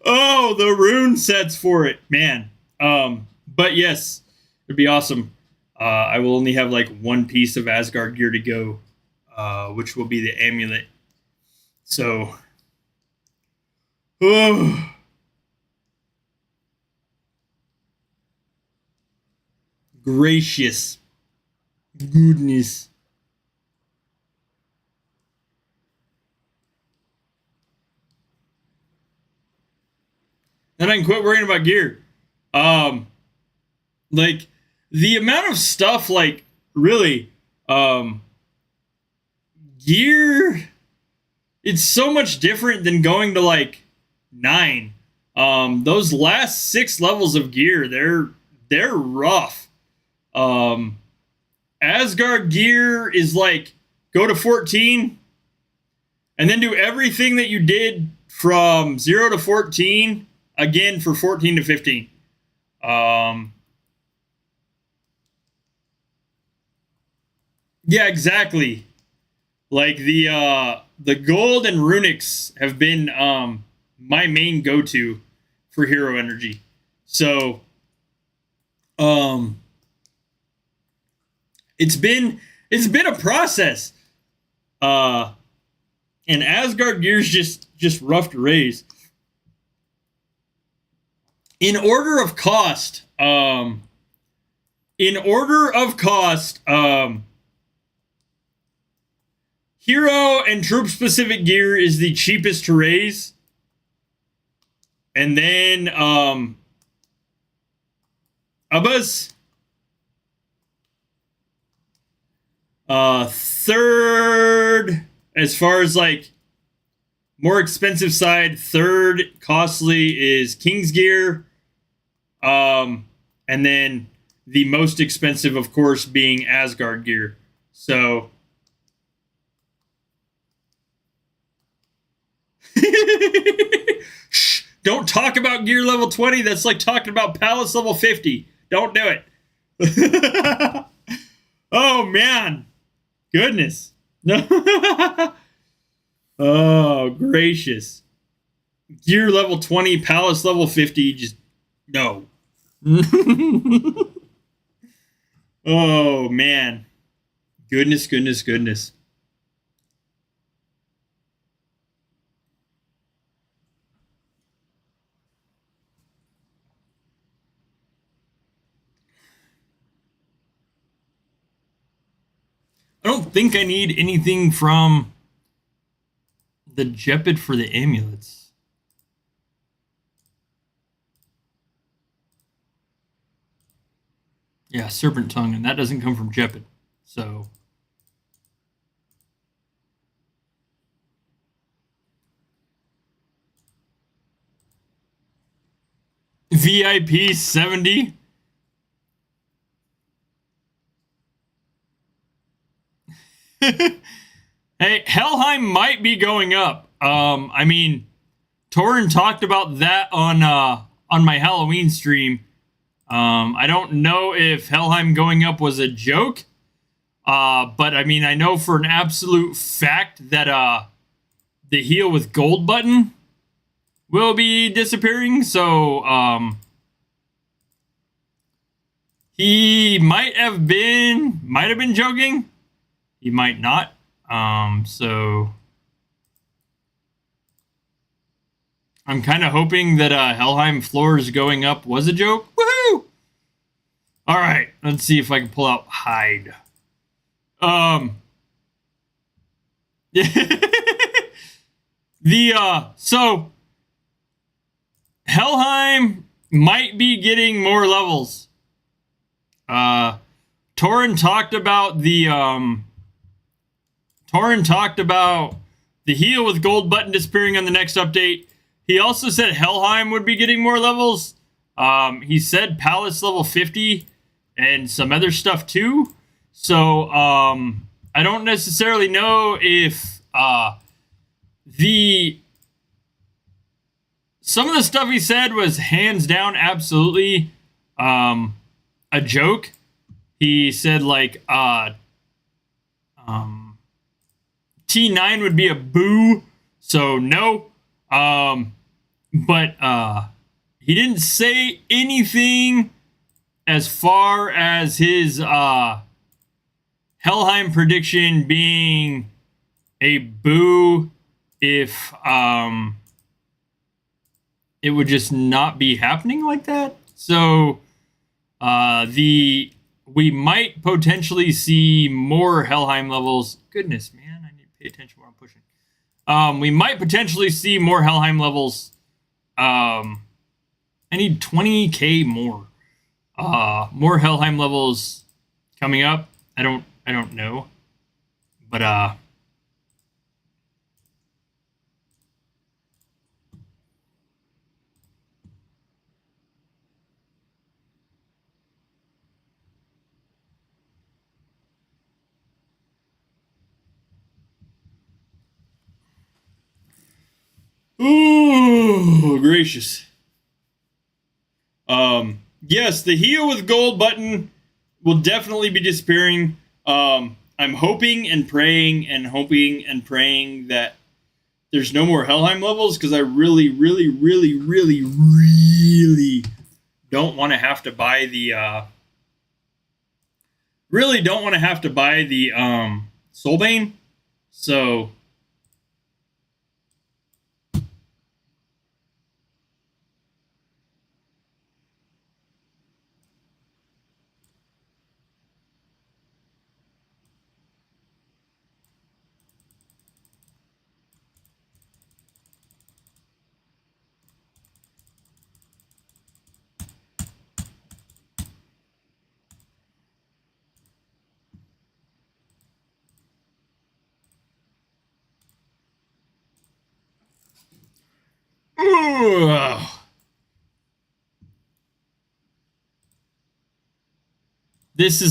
Oh, the rune sets for it, man. But yes, it'd be awesome. I will only have like one piece of Asgard gear to go, which will be the amulet. So, oh. Gracious goodness. Then I can quit worrying about gear. Like the amount of stuff, like really, gear. It's so much different than going to like 9. Those last 6 levels of gear, they're rough. Asgard gear is like go to 14 and then do everything that you did from 0 to 14 again for 14 to 15. Yeah, exactly. Like the gold and runics have been my main go-to for hero energy. So um it's been a process. Uh and Asgard gear's just rough to raise. In order of cost, in order of cost, hero and troop specific gear is the cheapest to raise. And then Abbas, third, as far as like more expensive side, third costly is King's gear. And then the most expensive, of course, being Asgard gear. So shh, don't talk about gear level 20. That's like talking about palace level 50. Don't do it. Oh man. Goodness. Oh, gracious. Gear level 20, palace level 50, just no. Oh man. Goodness. don't think I need anything from the Jepid for the amulets. Yeah, Serpent Tongue, and that doesn't come from Jepid. So... VIP 70. Hey, Helheim might be going up. I mean, Torin talked about that on my Halloween stream. I don't know if Helheim going up was a joke. But I mean, I know for an absolute fact that the heal with gold button will be disappearing. So he might have been joking. He might not. So I'm kind of hoping that Helheim floors going up was a joke. Woohoo! All right, let's see if I can pull out hide. So Helheim might be getting more levels. Torin talked about the heal with gold button disappearing on the next update. He also said Helheim would be getting more levels. He said Palace level 50 and some other stuff too. So I don't necessarily know if some of the stuff he said was hands down absolutely a joke. He said like T9 would be a boo, so no. But he didn't say anything as far as his Helheim prediction being a boo if it would just not be happening like that. So we might potentially see more Helheim levels. Goodness, man, I need to pay attention while I'm pushing. We might potentially see more Helheim levels. I need 20k more. More Helheim levels coming up. I don't know. But ooh, gracious. Yes, the heal with gold button will definitely be disappearing. I'm hoping and praying that there's no more Helheim levels, because I really don't want to have to buy the Soulbane. So this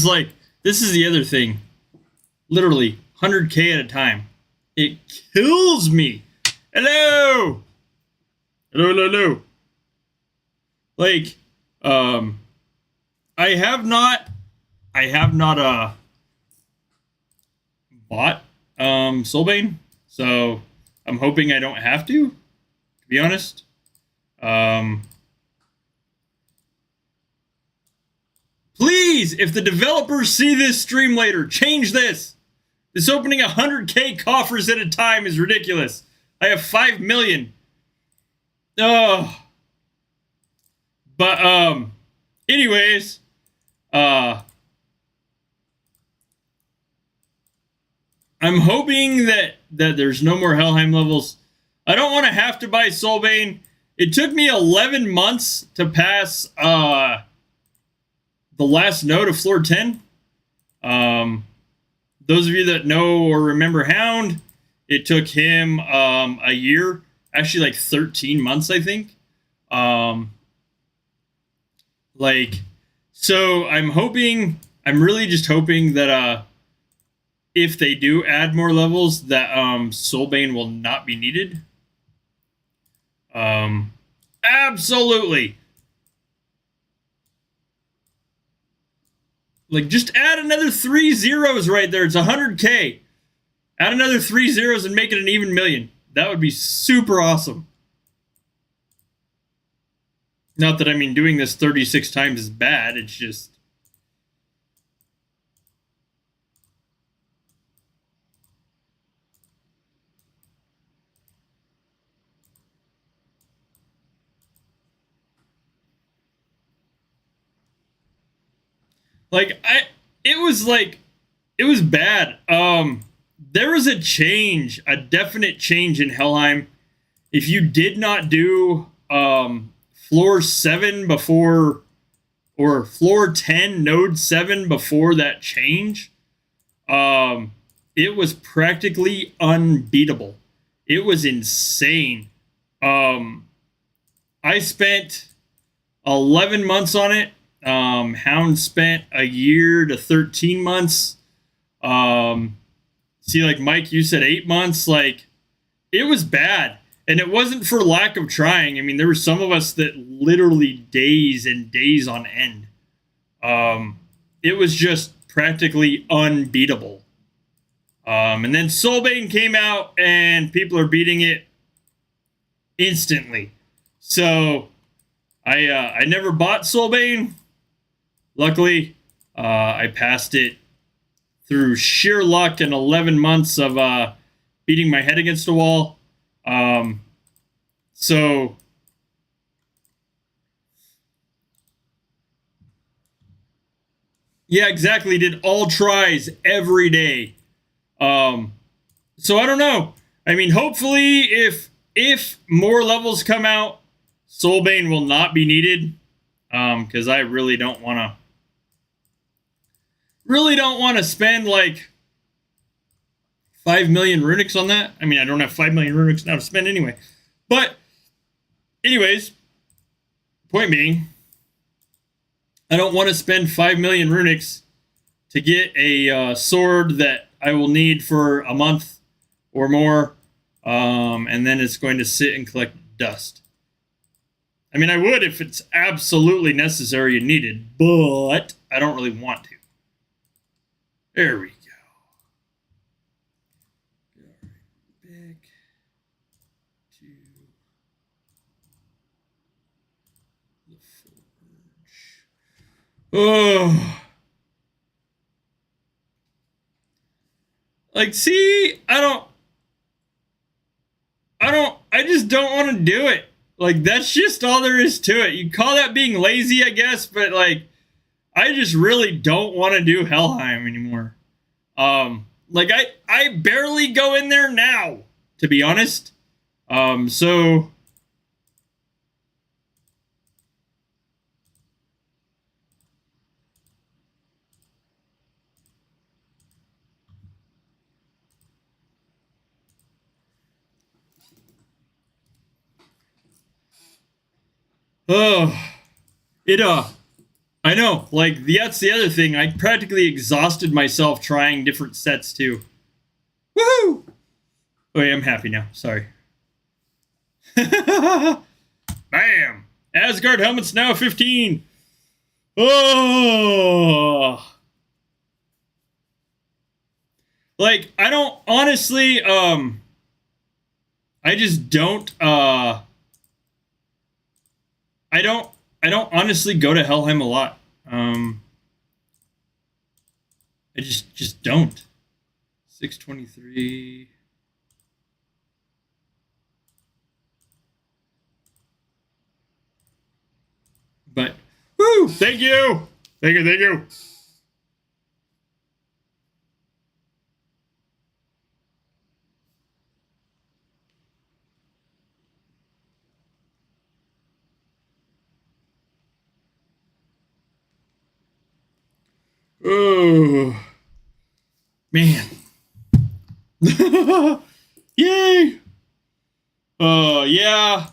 is the other thing. Literally 100k at a time. It kills me. Hello. Like, I have not bought Soulbane, so I'm hoping I don't have to be honest. Please, if the developers see this stream later, change this. This opening 100k coffers at a time is ridiculous. I have 5 million. Oh. But anyways, I'm hoping that there's no more Helheim levels. I don't want to have to buy Soulbane. It took me 11 months to pass the last node of floor 10. Those of you that know or remember Hound, it took him a year, actually like 13 months, I think. So I'm really just hoping that if they do add more levels, that Soulbane will not be needed. Absolutely. Like, just add another 3 zeros right there. It's 100K. Add another 3 zeros and make it an even million. That would be super awesome. Not that, I mean, doing this 36 times is bad. It's just... it was bad. There was a change, a definite change in Helheim. If you did not do floor 7 before, or floor 10, node 7 before that change, it was practically unbeatable. It was insane. I spent 11 months on it. Hound spent a year to 13 months. See, like Mike, you said 8 months. Like, it was bad. And it wasn't for lack of trying. I mean, there were some of us that literally days and days on end. It was just practically unbeatable. And then Soulbane came out and people are beating it instantly. So I never bought Soulbane. Luckily, I passed it through sheer luck and 11 months of beating my head against a wall. So yeah, exactly. Did all tries every day. So I don't know. I mean, hopefully, if more levels come out, Soulbane will not be needed. Because I really don't want to spend like 5 million runics on that. I mean, I don't have 5 million runics now to spend anyway. But anyways, point being, I don't want to spend 5 million runics to get a sword that I will need for a month or more, and then it's going to sit and collect dust. I mean, I would if it's absolutely necessary and needed, but I don't really want to. There we go. Back to the forge. Oh. Like, see, I just don't want to do it. Like, that's just all there is to it. You call that being lazy, I guess, but, like, I just really don't want to do Helheim anymore. Like, I barely go in there now, to be honest. So... I know, like, that's the other thing. I practically exhausted myself trying different sets, too. Woohoo! Okay, I'm happy now. Sorry. Bam! Asgard helmet's now 15. Oh! Like, I don't, honestly, I just don't, I don't honestly go to Helheim a lot. I just don't. 623. But, woo! Thank you! Thank you. Oh, man. Yay. Yeah.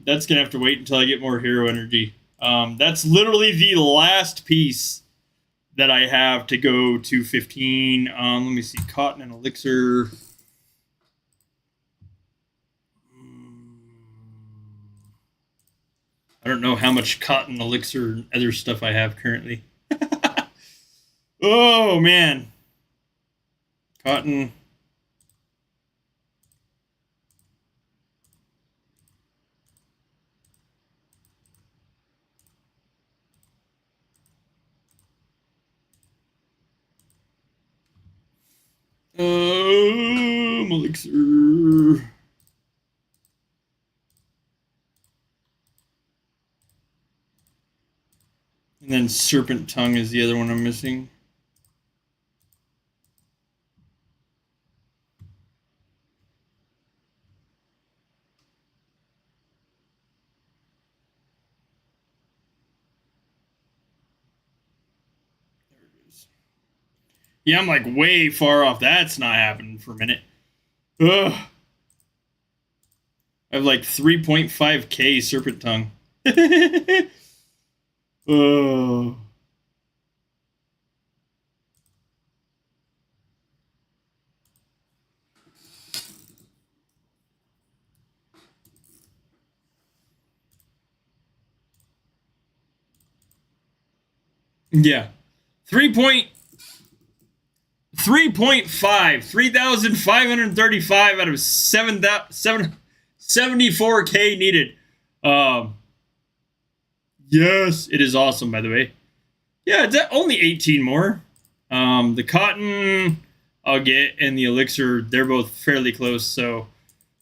That's going to have to wait until I get more hero energy. That's literally the last piece that I have to go to 15. Let me see. Cotton and elixir. I don't know how much cotton, elixir, and other stuff I have currently. Oh, man. Cotton. Elixir. And then serpent tongue is the other one I'm missing. There it is. Yeah, I'm like way far off. That's not happening for a minute. Ugh. I have like 3.5k serpent tongue. Oh. Yeah. 3,535 out of 74k needed. Yes, it is awesome, by the way. Yeah, it's only 18 more. The cotton I'll get and the elixir, they're both fairly close, so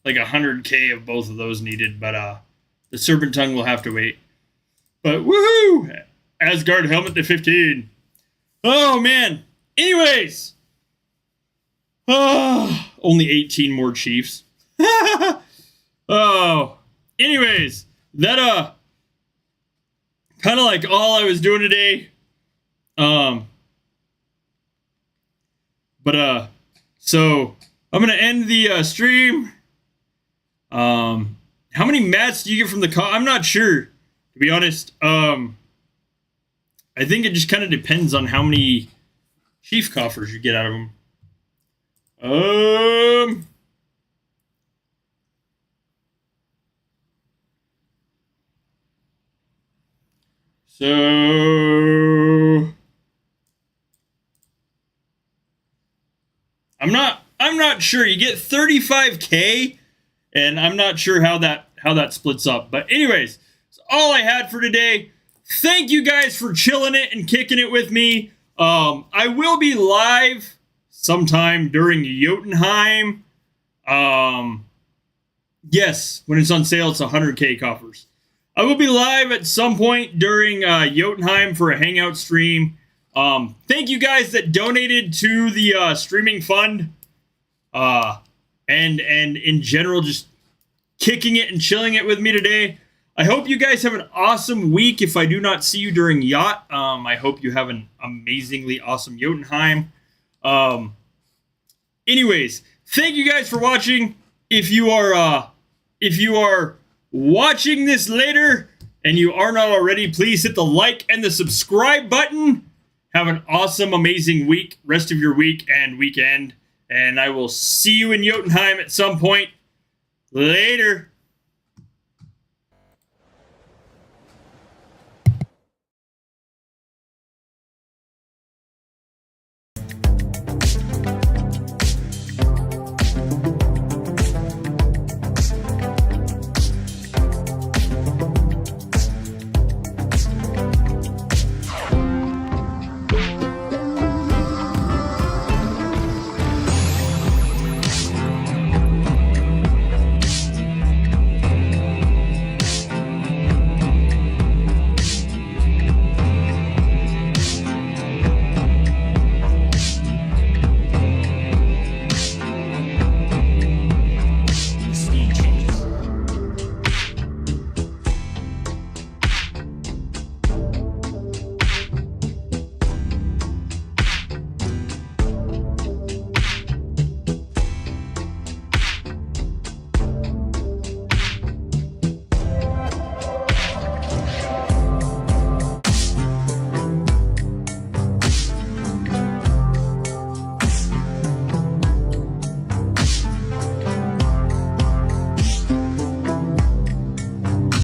like 100k of both of those needed, but the serpent tongue will have to wait. But woohoo! Asgard helmet to 15. Oh man. Anyways. Only 18 more chiefs. Oh. Anyways, that kind of like all I was doing today. So I'm gonna end the stream. How many mats do you get from the I'm not sure, to be honest. I think it just kind of depends on how many chief coffers you get out of them. So I'm not sure. You get 35k, and I'm not sure how that splits up. But anyways, that's all I had for today. Thank you guys for chilling it and kicking it with me. I will be live sometime during Jotunheim. Yes, when it's on sale, it's 100k coffers. I will be live at some point during Jotunheim for a Hangout stream. Thank you guys that donated to the streaming fund. And in general, just kicking it and chilling it with me today. I hope you guys have an awesome week. If I do not see you during Yacht, I hope you have an amazingly awesome Jotunheim. Anyways, thank you guys for watching. If you are watching this later and you are not already, please hit the like and the subscribe button. Have an awesome, amazing week, rest of your week and weekend. And I will see you in Jotunheim at some point. Later.